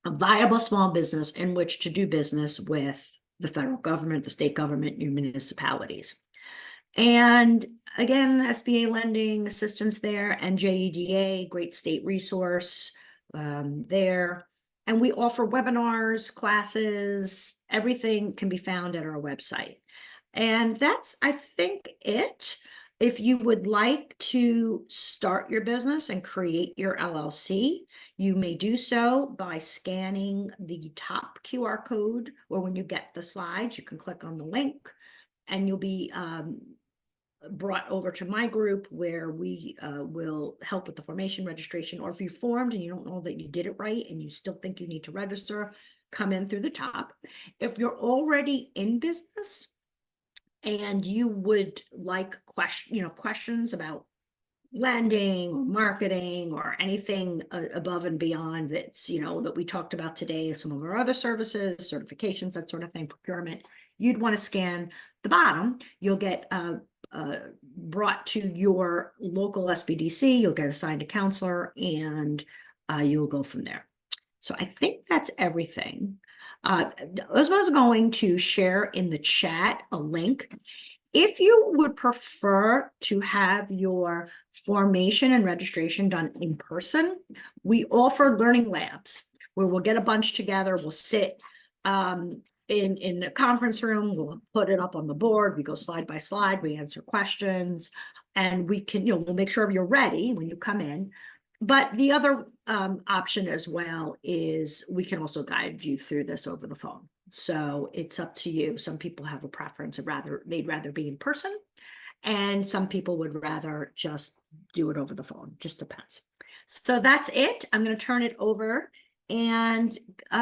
a viable small business in which to do business with the federal government, the state government, your municipalities. And again, SBA lending assistance there, NJEDA, great state resource there. And we offer webinars, classes, everything can be found at our website. And that's, I think, it. If you would like to start your business and create your LLC, you may do so by scanning the top QR code, or when you get the slides, you can click on the link and you'll be brought over to my group where we will help with the formation registration. Or if you formed and you don't know that you did it right and you still think you need to register, come in through the top. If you're already in business and you would like questions about lending or marketing or anything above and beyond that's, that we talked about today, some of our other services, certifications, that sort of thing, procurement, you'd want to scan the bottom. You'll get brought to your local SBDC, you'll get assigned a counselor, and you'll go from there. So I think that's everything. Uzma's going to share in the chat a link. If you would prefer to have your formation and registration done in person, we offer learning labs where we'll get a bunch together, we'll sit in a conference room, we'll put it up on the board, we go slide by slide, we answer questions, and we can, we'll make sure you're ready when you come in. But the other option as well is we can also guide you through this over the phone. So it's up to you. Some people have a preference of they'd rather be in person, and some people would rather just do it over the phone. Just depends. So that's it. I'm going to turn it over and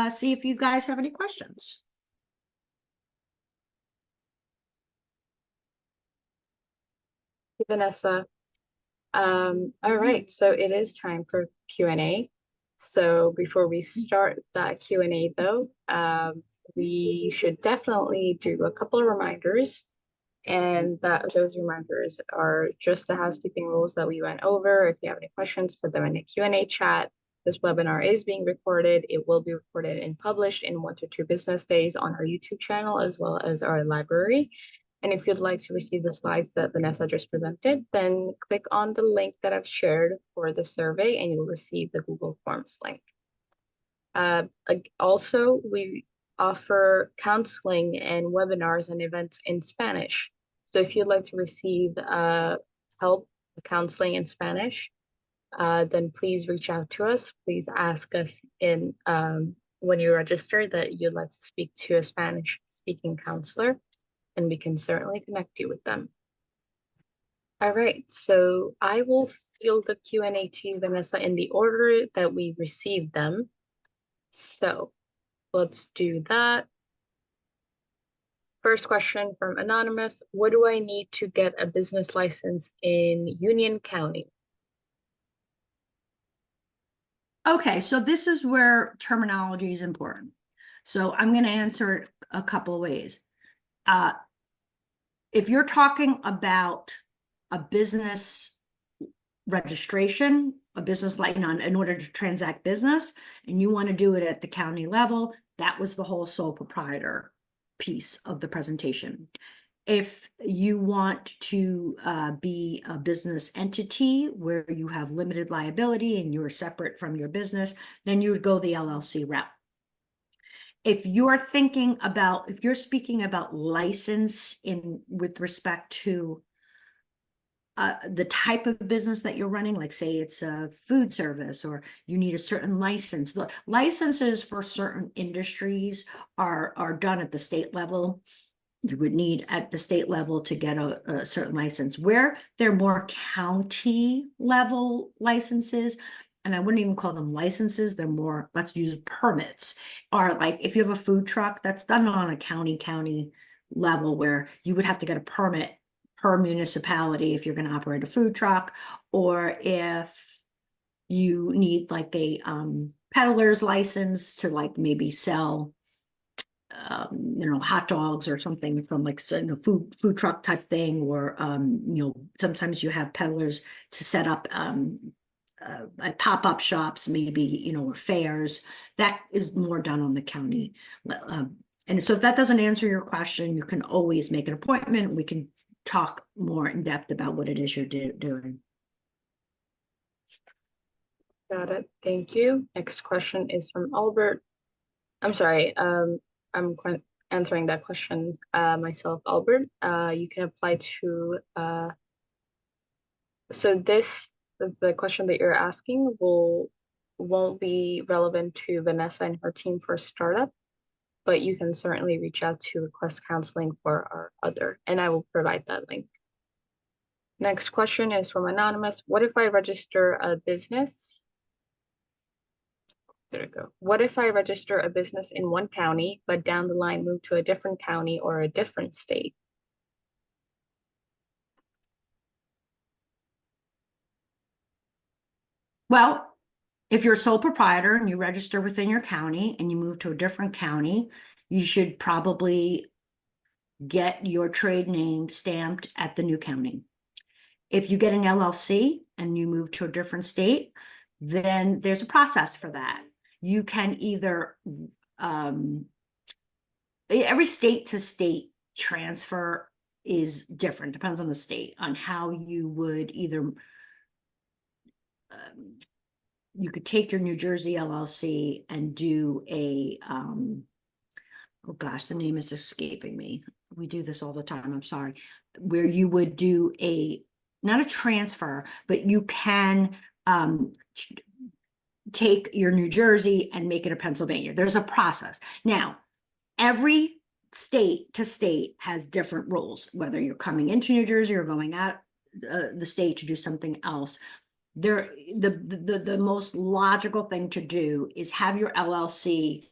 see if you guys have any questions. Vanessa. All right, so it is time for Q&A. So before we start that Q&A though, we should definitely do a couple of reminders, and those reminders are just the housekeeping rules that we went over. If you have any questions, put them in the Q&A chat. This webinar is being recorded. It will be recorded and published in 1 to 2 business days on our YouTube channel as well as our library. And if you'd like to receive the slides that Vanessa just presented, then click on the link that I've shared for the survey and you'll receive the Google Forms link. Also, we offer counseling and webinars and events in Spanish. So if you'd like to receive help counseling in Spanish, then please reach out to us. Please ask us when you register that you'd like to speak to a Spanish speaking counselor. and we can certainly connect you with them. All right, so I will field the Q&A to you, Vanessa, in the order that we received them. So let's do that. First question from Anonymous. What do I need to get a business license in Union County? Okay, so this is where terminology is important. So I'm going to answer it a couple of ways. If you're talking about a business registration, a business license in order to transact business, and you want to do it at the county level, that was the whole sole proprietor piece of the presentation. If you want to be a business entity where you have limited liability and you're separate from your business, then you would go the LLC route. If you're speaking about license with respect to the type of business that you're running, like say it's a food service or you need a certain license. Look, licenses for certain industries are done at the state level. You would need at the state level to get a certain license. Where they're more county level licenses, and I wouldn't even call them licenses, they're more, let's use permits, are like if you have a food truck, that's done on a county level where you would have to get a permit per municipality if you're going to operate a food truck, or if you need like a peddler's license to like maybe sell hot dogs or something from like food truck type thing, or sometimes you have peddlers to set up pop-up shops, maybe or fairs. That is more done on the county. And so if that doesn't answer your question, you can always make an appointment. We can talk more in depth about what it is you're doing. Got it. Thank you. Next question is from Albert. I'm sorry. I'm answering that question myself, Albert. You can apply to so the question that you're asking won't be relevant to Vanessa and her team for startup, but you can certainly reach out to request counseling for our other, and I will provide that link. Next question is from Anonymous. What if I register a business? There we go. What if I register a business in one county, but down the line move to a different county or a different state? Well, if you're a sole proprietor and you register within your county and you move to a different county, you should probably get your trade name stamped at the new county. If you get an LLC and you move to a different state, then there's a process for that. You can either, every state to state transfer is different, depends on the state, on how you would either, you could take your New Jersey LLC and do a, oh gosh, the name is escaping me. We do this all the time, I'm sorry. Where you would do not a transfer, but you can take your New Jersey and make it a Pennsylvania. There's a process. Now, every state to state has different rules, whether you're coming into New Jersey or going out the state to do something else. The most logical thing to do is have your LLC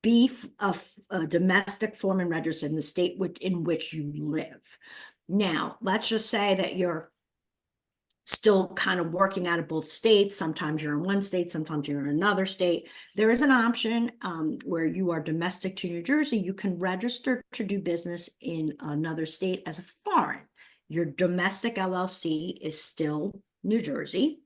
be a domestic form and register in the state in which you live. Now, let's just say that you're still kind of working out of both states. Sometimes you're in one state, sometimes you're in another state. There is an option where you are domestic to New Jersey. You can register to do business in another state as a foreign. Your domestic LLC is still New Jersey,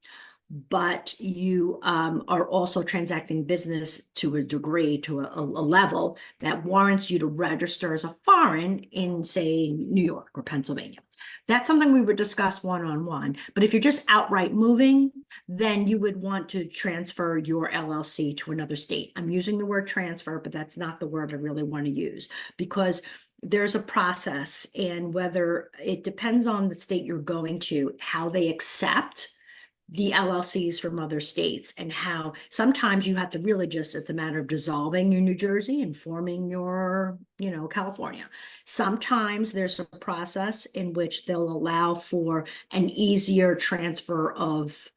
but you are also transacting business to a degree, to a level that warrants you to register as a foreign in, say, New York or Pennsylvania. That's something we would discuss one-on-one. But if you're just outright moving, then you would want to transfer your LLC to another state. I'm using the word transfer, but that's not the word I really want to use, because there's a process, and whether it depends on the state you're going to, how they accept the LLCs from other states, and how sometimes you have to really just, it's a matter of dissolving your New Jersey and forming your, California. Sometimes there's a process in which they'll allow for an easier transfer of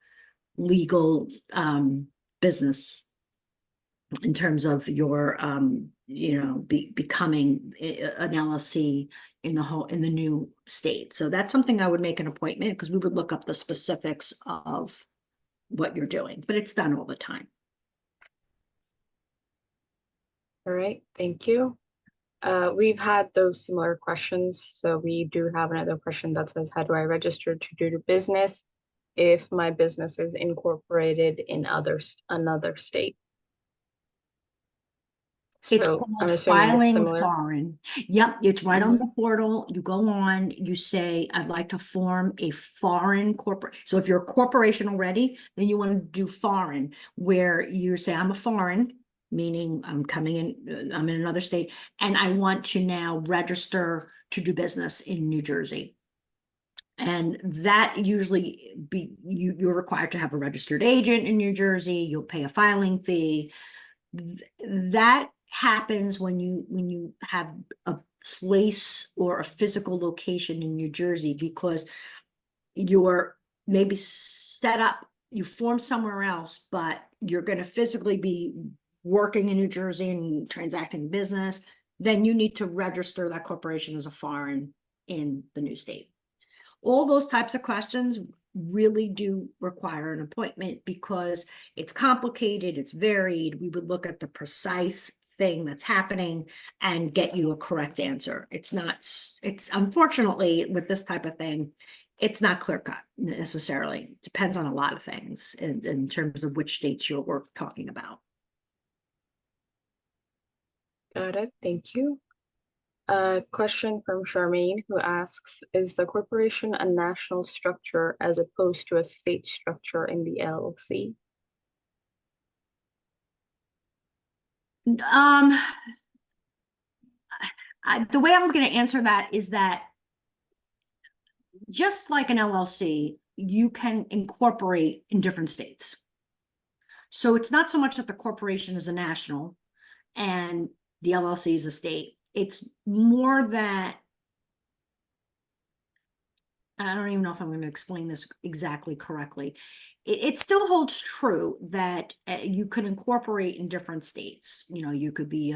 legal business in terms of your becoming an LLC in the new state. So that's something I would make an appointment, because we would look up the specifics of what you're doing, but it's done all the time. All right, thank you. We've had those similar questions, so we do have another question that says, how do I register to do the business if my business is incorporated in another state? It's So I'm called assuming it's filing similar. foreign. Yep, it's right on Mhm. the portal. You go on, you say, I'd like to form a foreign corporate. So if you're a corporation already, then you want to do foreign, where you say, I'm a foreign, meaning I'm coming in, I'm in another state, and I want to now register to do business in New Jersey. And that usually you're required to have a registered agent in New Jersey. You'll pay a filing fee. That happens when you have a place or a physical location in New Jersey, because you're maybe set up, you form somewhere else, but you're going to physically be working in New Jersey and transacting business. Then you need to register that corporation as a foreign in the new state. All those types of questions really do require an appointment, because it's complicated, it's varied. We would look at the precise thing that's happening and get you a correct answer. It's unfortunately, with this type of thing, it's not clear cut necessarily. It depends on a lot of things in terms of which states you're talking about. Got it, thank you. A question from Charmaine, who asks, is the corporation a national structure as opposed to a state structure in the LLC? The way I'm going to answer that is that, just like an LLC, you can incorporate in different states. So it's not so much that the corporation is a national and the LLC is a state. It's more that, I don't even know if I'm going to explain this exactly correctly. It still holds true that you could incorporate in different states. You could be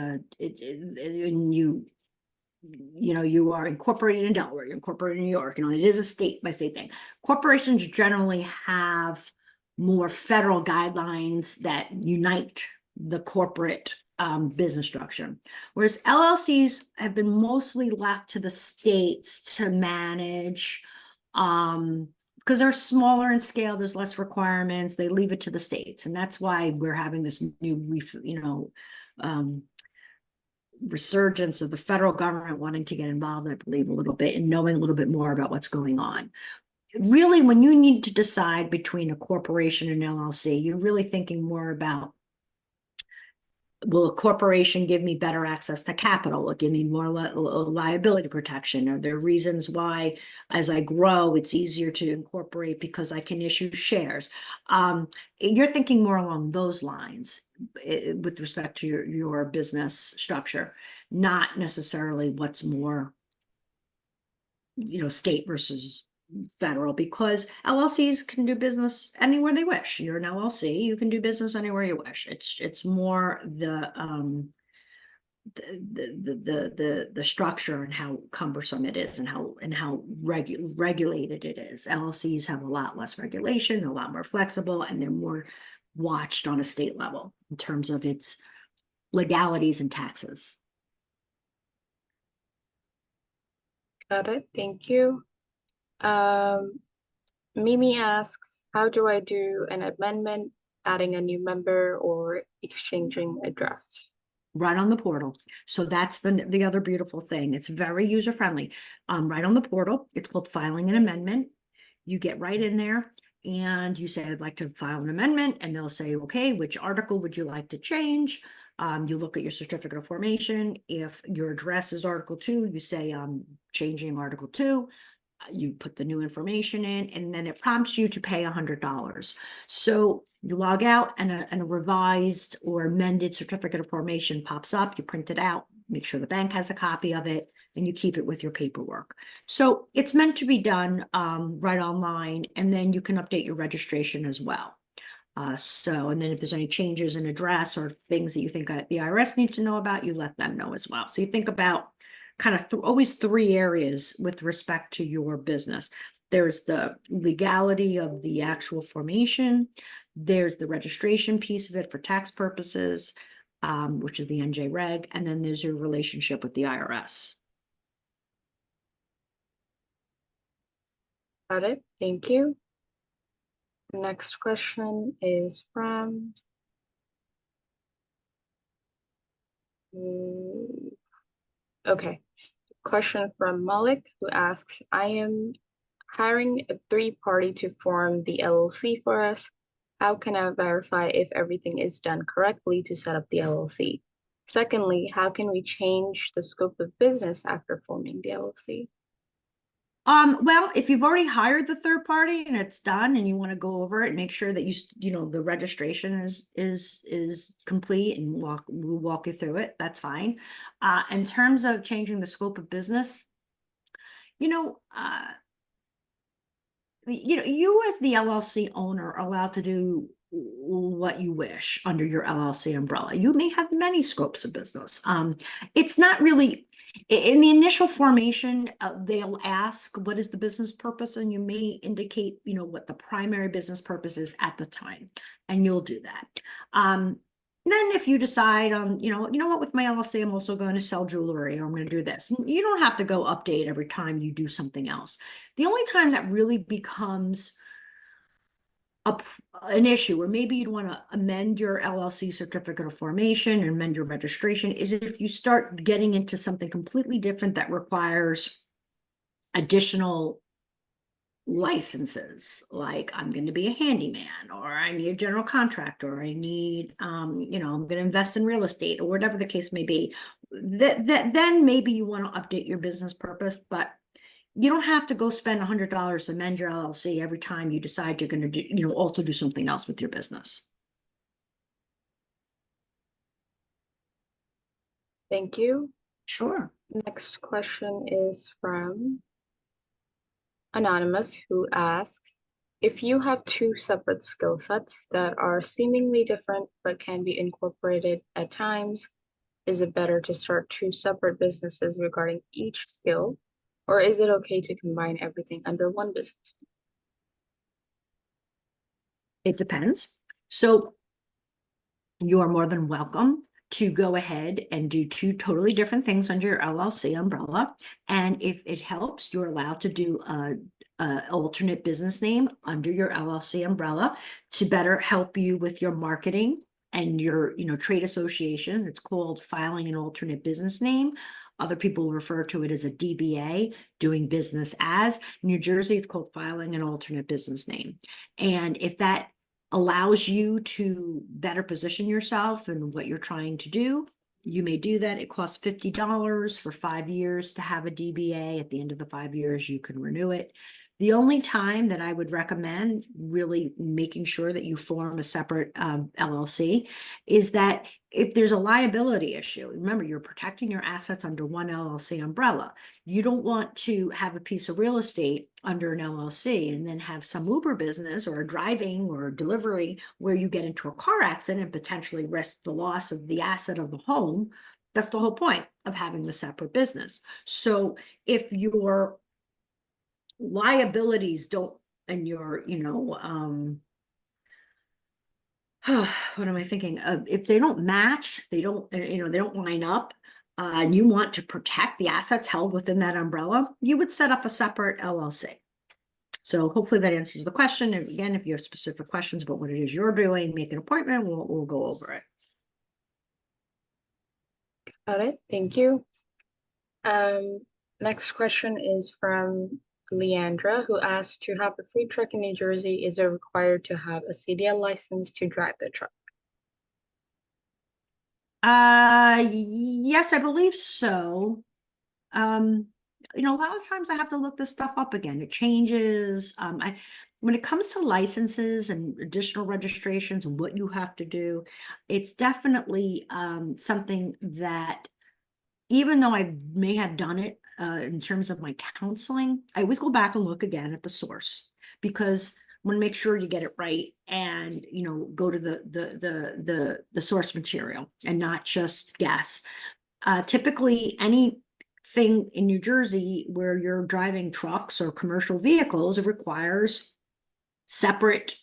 you are incorporated in Delaware, you're incorporated in New York. It is a state by state thing. Corporations generally have more federal guidelines that unite the corporate business structure, whereas LLCs have been mostly left to the states to manage, because they're smaller in scale, there's less requirements, they leave it to the states. And that's why we're having this new resurgence of the federal government wanting to get involved, I believe, a little bit, and knowing a little bit more about what's going on. Really, when you need to decide between a corporation and LLC, you're really thinking more about, will a corporation give me better access to capital? Will it give me more liability protection? Are there reasons why, as I grow, it's easier to incorporate because I can issue shares? You're thinking more along those lines with respect to your business structure, not necessarily what's more, state versus federal, because LLCs can do business anywhere they wish. You're an LLC, you can do business anywhere you wish. It's more the structure and how cumbersome it is, and how regulated it is. LLCs have a lot less regulation, a lot more flexible, and they're more watched on a state level in terms of its legalities and taxes. Got it, thank you. Mimi asks, how do I do an amendment, adding a new member, or exchanging address? Right on the portal. So that's the other beautiful thing. It's very user friendly. Right on the portal. It's called filing an amendment. You get right in there and you say, I'd like to file an amendment, and they'll say, okay, which article would you like to change? You look at your certificate of formation. If your address is Article 2, you say, changing Article 2. You put the new information in, and then it prompts you to pay $100. So you log out, and a revised or amended certificate of formation pops up. You print it out, make sure the bank has a copy of it, and you keep it with your paperwork. So it's meant to be done right online, and then you can update your registration as well. And then if there's any changes in address or things that you think the IRS needs to know about, you let them know as well. So you think about kind of always three areas with respect to your business. There's the legality of the actual formation. There's the registration piece of it for tax purposes, which is the NJ reg. And then there's your relationship with the IRS. Got it. Thank you. Next question is from okay. Question from Malik, who asks, I am hiring a three-party to form the LLC for us. How can I verify if everything is done correctly to set up the LLC? Secondly, how can we change the scope of business after forming the LLC? Well, if you've already hired the third party and it's done and you want to go over it, make sure that the registration is complete, and we'll walk you through it. That's fine. In terms of changing the scope of business, you as the LLC owner are allowed to do what you wish under your LLC umbrella. You may have many scopes of business. It's not really in the initial formation. They'll ask, what is the business purpose? And you may indicate, what the primary business purpose is at the time, and you'll do that. Then if you decide on, what, with my LLC, I'm also going to sell jewelry, or I'm going to do this. You don't have to go update every time you do something else. The only time that really becomes an issue, or maybe you'd want to amend your LLC certificate of formation and amend your registration, is if you start getting into something completely different that requires additional licenses, like I'm going to be a handyman, or I need a general contractor, or I need I'm going to invest in real estate, or whatever the case may be. Then maybe you want to update your business purpose, but you don't have to go spend $100 to amend your LLC every time you decide you're going to do, also do something else with your business. Thank you. Sure. Next question is from Anonymous, who asks, if you have two separate skill sets that are seemingly different but can be incorporated at times, is it better to start two separate businesses regarding each skill? Or is it okay to combine everything under one business? It depends. So you are more than welcome to go ahead and do two totally different things under your LLC umbrella. And if it helps, you're allowed to do a alternate business name under your LLC umbrella to better help you with your marketing and your trade association. It's called filing an alternate business name. Other people refer to it as a DBA, doing business as. In New Jersey, it's called filing an alternate business name. And if that allows you to better position yourself and what you're trying to do, you may do that. It costs $50 for 5 years to have a DBA. At the end of the 5 years, you can renew it. The only time that I would recommend really making sure that you form a separate LLC is that if there's a liability issue. Remember, you're protecting your assets under one LLC umbrella. You don't want to have a piece of real estate under an LLC and then have some Uber business or a driving or a delivery where you get into a car accident and potentially risk the loss of the asset of the home. That's the whole point of having the separate business. So if your liabilities don't, and your, what am I thinking? If they don't match, they don't line up, and you want to protect the assets held within that umbrella, you would set up a separate LLC. So hopefully that answers the question. And again, if you have specific questions about what it is you're doing, make an appointment, we'll go over it. Got it. Thank you. Next question is from Leandra, who asks, to have a food truck in New Jersey, is it required to have a CDL license to drive the truck? Yes, I believe so. you know, a lot of times I have to look this stuff up again. It changes. When it comes to licenses and additional registrations and what you have to do, it's definitely something that, even though I may have done it in terms of my counseling, I always go back and look again at the source, because I want to make sure you get it right, and you know, go to the source material and not just guess. Typically, anything in New Jersey where you're driving trucks or commercial vehicles, it requires separate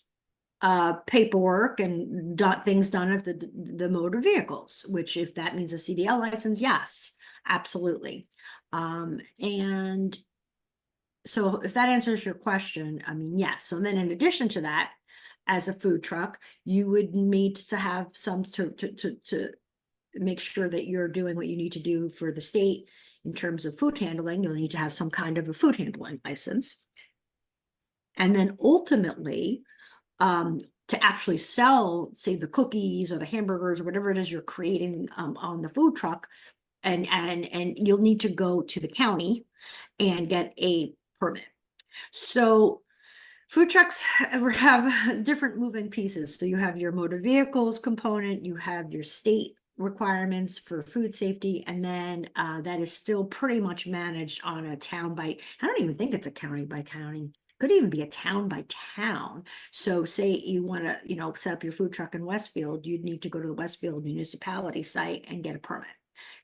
paperwork and things done at the motor vehicles, which, if that means a CDL license, yes, absolutely. And so if that answers your question, I mean, yes. So then in addition to that, as a food truck, you would need to have some to make sure that you're doing what you need to do for the state in terms of food handling. You'll need to have some kind of a food handling license. And then ultimately, to actually sell, say, the cookies or the hamburgers or whatever it is you're creating on the food truck, and you'll need to go to the county and get a permit. So food trucks have different moving pieces. So you have your motor vehicles component, you have your state requirements for food safety, and then that is still pretty much managed on a town by, I don't even think it's a county by county. Could even be a town by town. So say you want to, you know, set up your food truck in Westfield, you'd need to go to the Westfield municipality site and get a permit.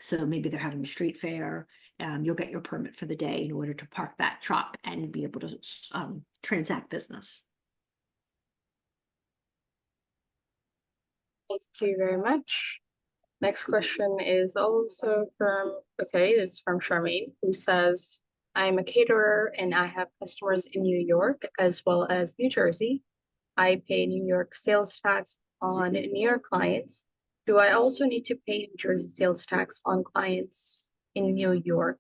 So maybe they're having a street fair. You'll get your permit for the day in order to park that truck and be able to transact business. Thank you very much. Next question is also from, okay, it's from Charmaine, who says, I'm a caterer and I have customers in New York as well as New Jersey. I pay New York sales tax on New York clients. Do I also need to pay New Jersey sales tax on clients in New York?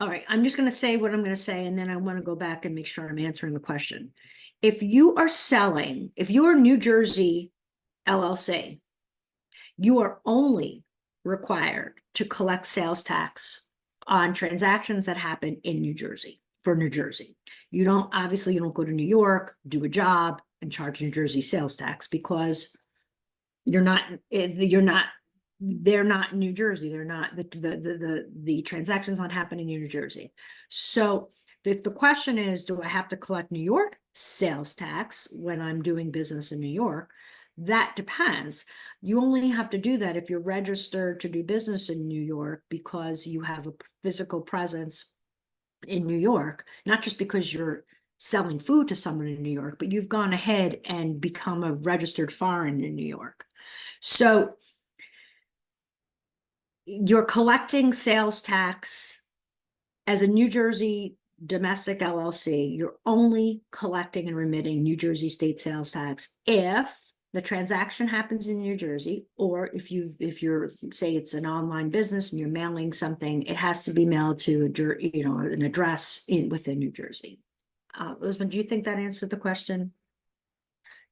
All right, I'm just going to say what I'm going to say, and then I want to go back and make sure I'm answering the question. If you are selling, if you're New Jersey LLC, you are only required to collect sales tax on transactions that happen in New Jersey, for New Jersey. You don't, obviously, you don't go to New York, do a job, and charge New Jersey sales tax, because they're not in New Jersey. They're not, the transaction's not happening in New Jersey. So the question is, do I have to collect New York sales tax when I'm doing business in New York? That depends. You only have to do that if you're registered to do business in New York, because you have a physical presence in New York, not just because you're selling food to someone in New York, but you've gone ahead and become a registered foreign in New York. So you're collecting sales tax as a New Jersey domestic LLC. You're only collecting and remitting New Jersey state sales tax if the transaction happens in New Jersey, or if you're, say, it's an online business and you're mailing something, it has to be mailed to an address within New Jersey. Elizabeth, do you think that answered the question?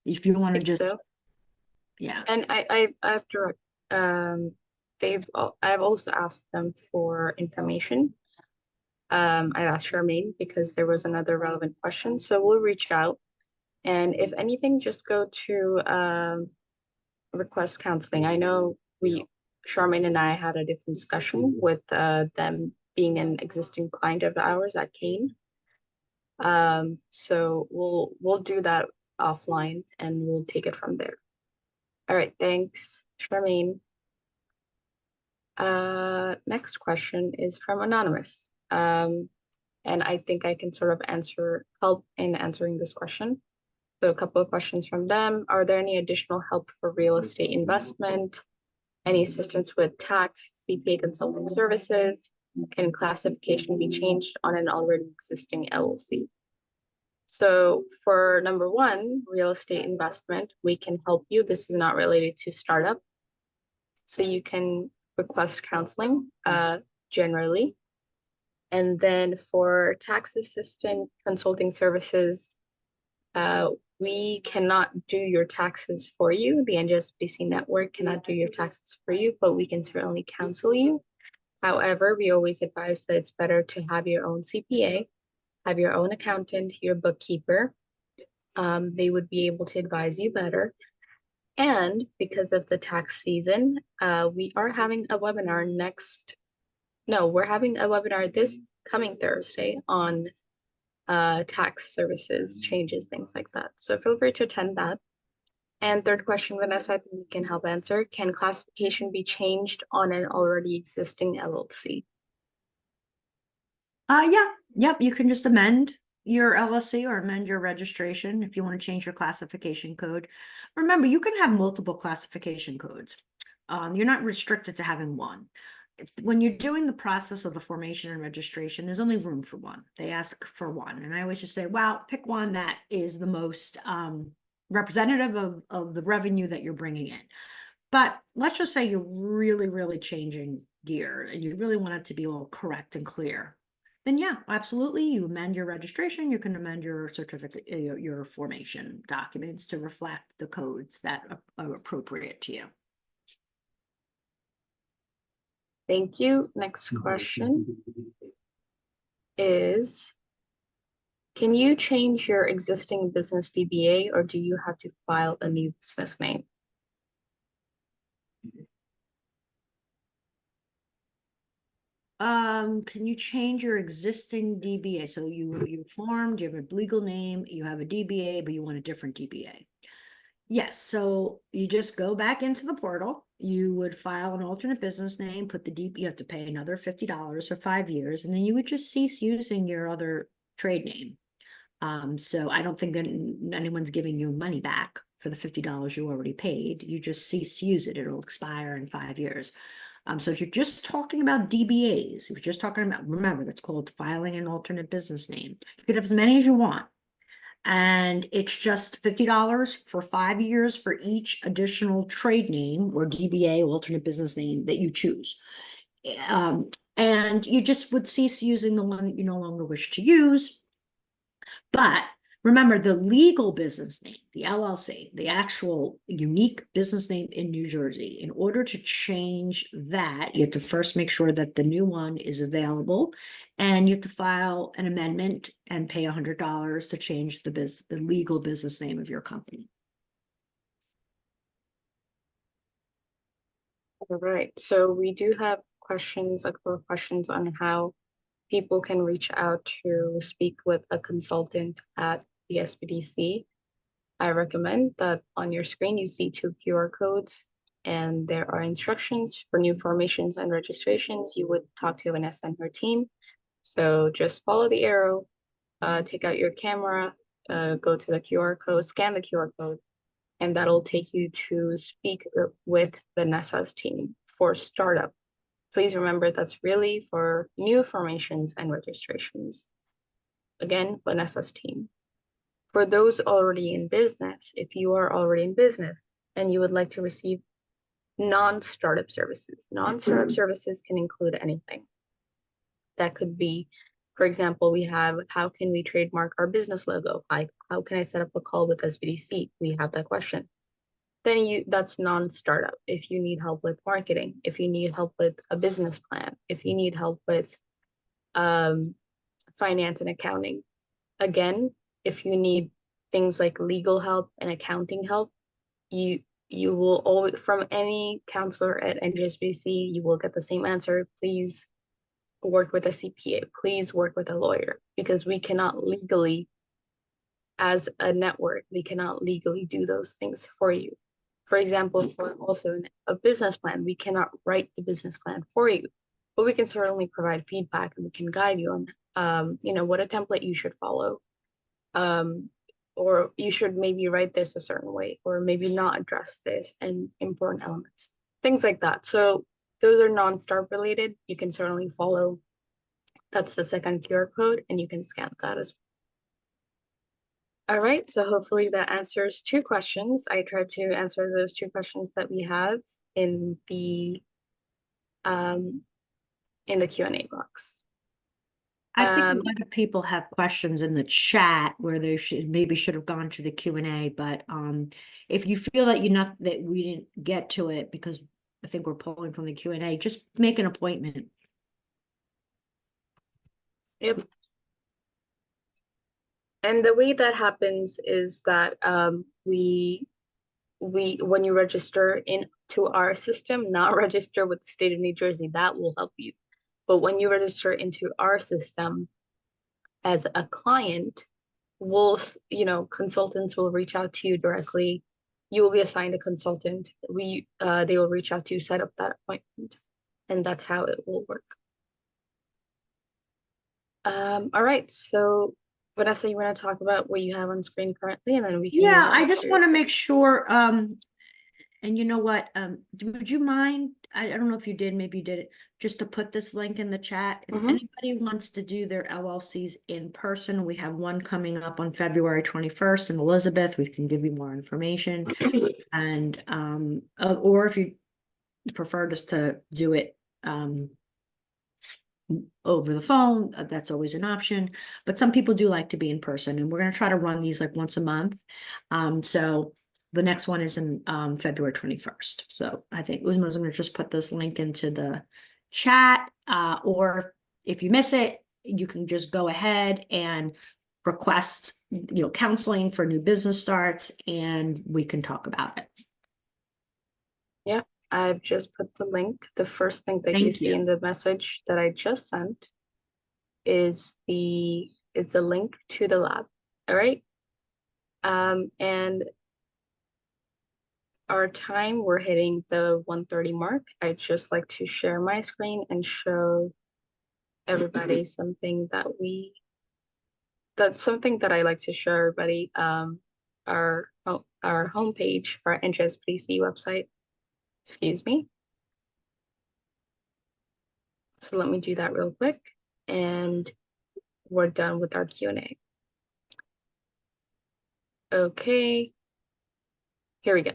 If you want to just, so. Yeah. And I've direct, I've also asked them for information. I asked Charmaine because there was another relevant question. So we'll reach out. And if anything, just go to request counseling. I know Charmaine and I had a different discussion with them being an existing client of ours at Kane. So we'll do that offline and we'll take it from there. All right, thanks, Charmaine. Next question is from Anonymous. And I think I can sort of help in answering this question. So a couple of questions from them. Are there any additional help for real estate investment? Any assistance with tax, CPA consulting services? Can classification be changed on an already existing LLC? So for number one, real estate investment, we can help you. This is not related to startup. So you can request counseling generally. And then for tax assistant consulting services, we cannot do your taxes for you. The NJSBDC network cannot do your taxes for you, but we can certainly counsel you. However, we always advise that it's better to have your own CPA, have your own accountant, your bookkeeper. They would be able to advise you better. And because of the tax season, we are having a webinar we're having a webinar this coming Thursday on tax services, changes, things like that. So feel free to attend that. And third question, Vanessa, I think you can help answer. Can classification be changed on an already existing LLC? Yeah, yep, you can just amend your LLC or amend your registration if you want to change your classification code. Remember, you can have multiple classification codes. You're not restricted to having one. When you're doing the process of the formation and registration, there's only room for one. They ask for one. And I always just say, well, pick one that is the most representative of the revenue that you're bringing in. But let's just say you're really, really changing gear and you really want it to be all correct and clear. Then yeah, absolutely. You amend your registration. You can amend your certificate, your formation documents to reflect the codes that are appropriate to you. Thank you. Next question is, can you change your existing business DBA or do you have to file a new business name? Can you change your existing DBA? So you formed, you have a legal name, you have a DBA, but you want a different DBA. Yes, so you just go back into the portal, you would file an alternate business name, put the DB, you have to pay another $50 for 5 years, and then you would just cease using your other trade name. So I don't think that anyone's giving you money back for the $50 you already paid. You just cease to use it. It'll expire in 5 years. So if you're just talking about DBAs, if you're just talking about, remember, that's called filing an alternate business name. You could have as many as you want. And it's just $50 for 5 years for each additional trade name or DBA, alternate business name that you choose. And you just would cease using the one that you no longer wish to use. But remember, the legal business name, the LLC, the actual unique business name in New Jersey, in order to change that, you have to first make sure that the new one is available, and you have to file an amendment and pay $100 to change the legal business name of your company. All right, so we do have questions, a couple of questions on how people can reach out to speak with a consultant at the SBDC. I recommend that on your screen you see 2 QR codes and there are instructions for new formations and registrations. You would talk to Vanessa and her team. So just follow the arrow, take out your camera, go to the QR code, scan the QR code, and that'll take you to speak with Vanessa's team for startup. Please remember that's really for new formations and registrations. Again, Vanessa's team. For those already in business, if you are already in business and you would like to receive non-startup services can include anything. That could be, for example, we have, how can we trademark our business logo? How can I set up a call with SBDC? We have that question. Then that's non-startup. If you need help with marketing, if you need help with a business plan, if you need help with finance and accounting. Again, if you need things like legal help and accounting help, you will always, from any counselor at NJSBDC, you will get the same answer. Please work with a CPA. Please work with a lawyer, because we cannot legally, as a network, we cannot legally do those things for you. For example, for also a business plan, we cannot write the business plan for you, but we can certainly provide feedback and we can guide you on, what a template you should follow. Or you should maybe write this a certain way, or maybe not address this and important elements, things like that. So those are non-startup related. You can certainly follow. That's the second QR code, and you can scan that as well. All right, so hopefully that answers 2 questions. I tried to answer those 2 questions that we have in the Q&A box. I think a lot of people have questions in the chat where they should have gone to the Q&A, but if you feel that that we didn't get to it because I think we're pulling from the Q&A, just make an appointment Yep. And the way that happens is that we when you register into our system, not register with the state of New Jersey, that will help you. But when you register into our system as a client, we'll, consultants will reach out to you directly. You will be assigned a consultant. They will reach out to you, set up that appointment, and that's how it will work. All right, so Vanessa, you want to talk about what you have on screen currently, and then we can move Yeah, I on just to. want to make sure, and you know what, would you mind, I don't know if you did, maybe you did it, just to put this link in the chat. If Mhm. anybody wants to do their LLCs in person, we have one coming up on February 21st in Elizabeth. We can give you more information. And, or if you prefer just to do it, over the phone, that's always an option. But some people do like to be in person, and we're going to try to run these like once a month. So the next one is in February 21st. So I think Uzma's going to just put this link into the chat, or if you miss it, you can just go ahead and request, counseling for new business starts, and we can talk about it. Yeah, I've just put the link. The first link that you Thank see you. in the message that I just sent is a link to the lab. All right. And our time, we're hitting the 1:30 mark. I'd just like to share my screen and show everybody that's something that I like to show everybody. Our homepage, our NJSBDC website. Excuse me. So let me do that real quick, and we're done with our Q&A. Okay, here we go.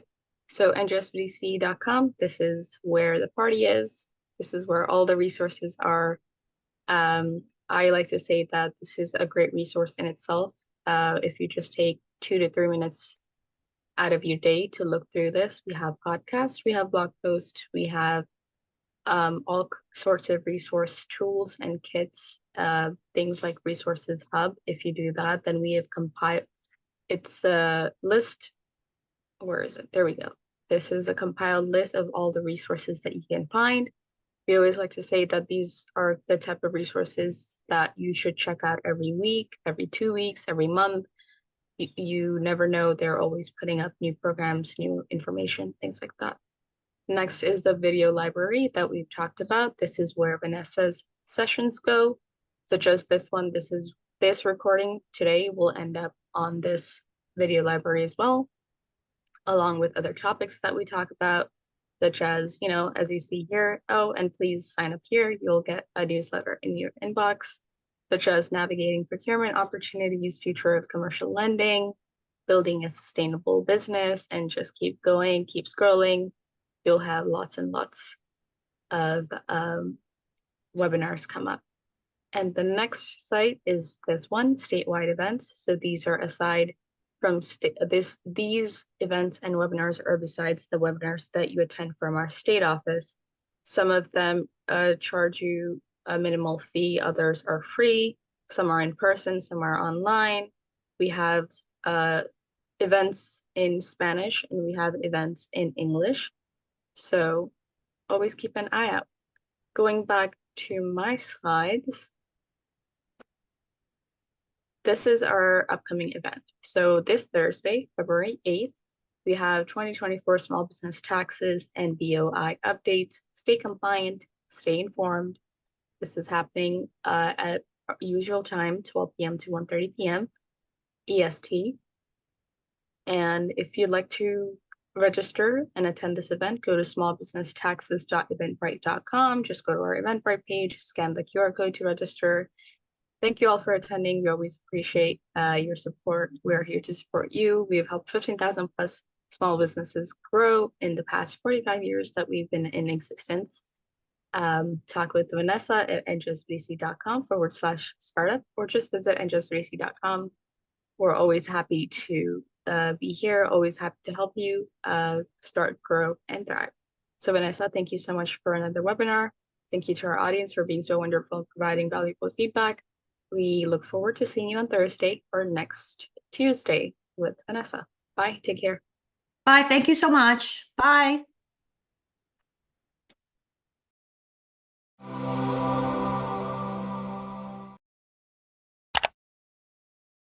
So njsbdc.com, this is where the party is. This is where all the resources are. I like to say that this is a great resource in itself. If you just take 2 to 3 minutes out of your day to look through this, we have podcasts, we have blog posts, we have all sorts of resource tools and kits, things like Resources Hub. If you do that, then we have compiled, it's a list. Where is it? There we go. This is a compiled list of all the resources that you can find. We always like to say that these are the type of resources that you should check out every week, every 2 weeks, every month. You never know. They're always putting up new programs, new information, things like that. Next is the video library that we've talked about. This is where Vanessa's sessions go, such as this one. This recording today will end up on this video library as well, along with other topics that we talk about, such as, as you see here. Oh, and please sign up here. You'll get a newsletter in your inbox, such as navigating procurement opportunities, future of commercial lending, building a sustainable business, and just keep going, keep scrolling. You'll have lots and lots of webinars come up. And the next site is this one, statewide events. So these are aside from these events and webinars are besides the webinars that you attend from our state office. Some of them charge you a minimal fee, others are free, some are in person, some are online. We have events in Spanish and we have events in English. So always keep an eye out. Going back to my slides, this is our upcoming event. So this Thursday, February 8th, we have 2024 small business taxes and BOI updates. Stay compliant, stay informed. This is happening at our usual time, 12 p.m. to 1:30 p.m. EST. And if you'd like to register and attend this event, go to smallbusinesstaxes.eventbrite.com. Just go to our Eventbrite page, scan the QR code to register. Thank you all for attending. We always appreciate your support. We are here to support you. We have helped 15,000 plus small businesses grow in the past 45 years that we've been in existence. Talk with Vanessa at njsbdc.com/startup, or just visit njsbdc.com. We're always happy to be here, always happy to help you start, grow, and thrive. So Vanessa, thank you so much for another webinar. Thank you to our audience for being so wonderful and providing valuable feedback. We look forward to seeing you on Thursday or next Tuesday with Vanessa. Bye. Take care. Bye. Thank you so much. Bye.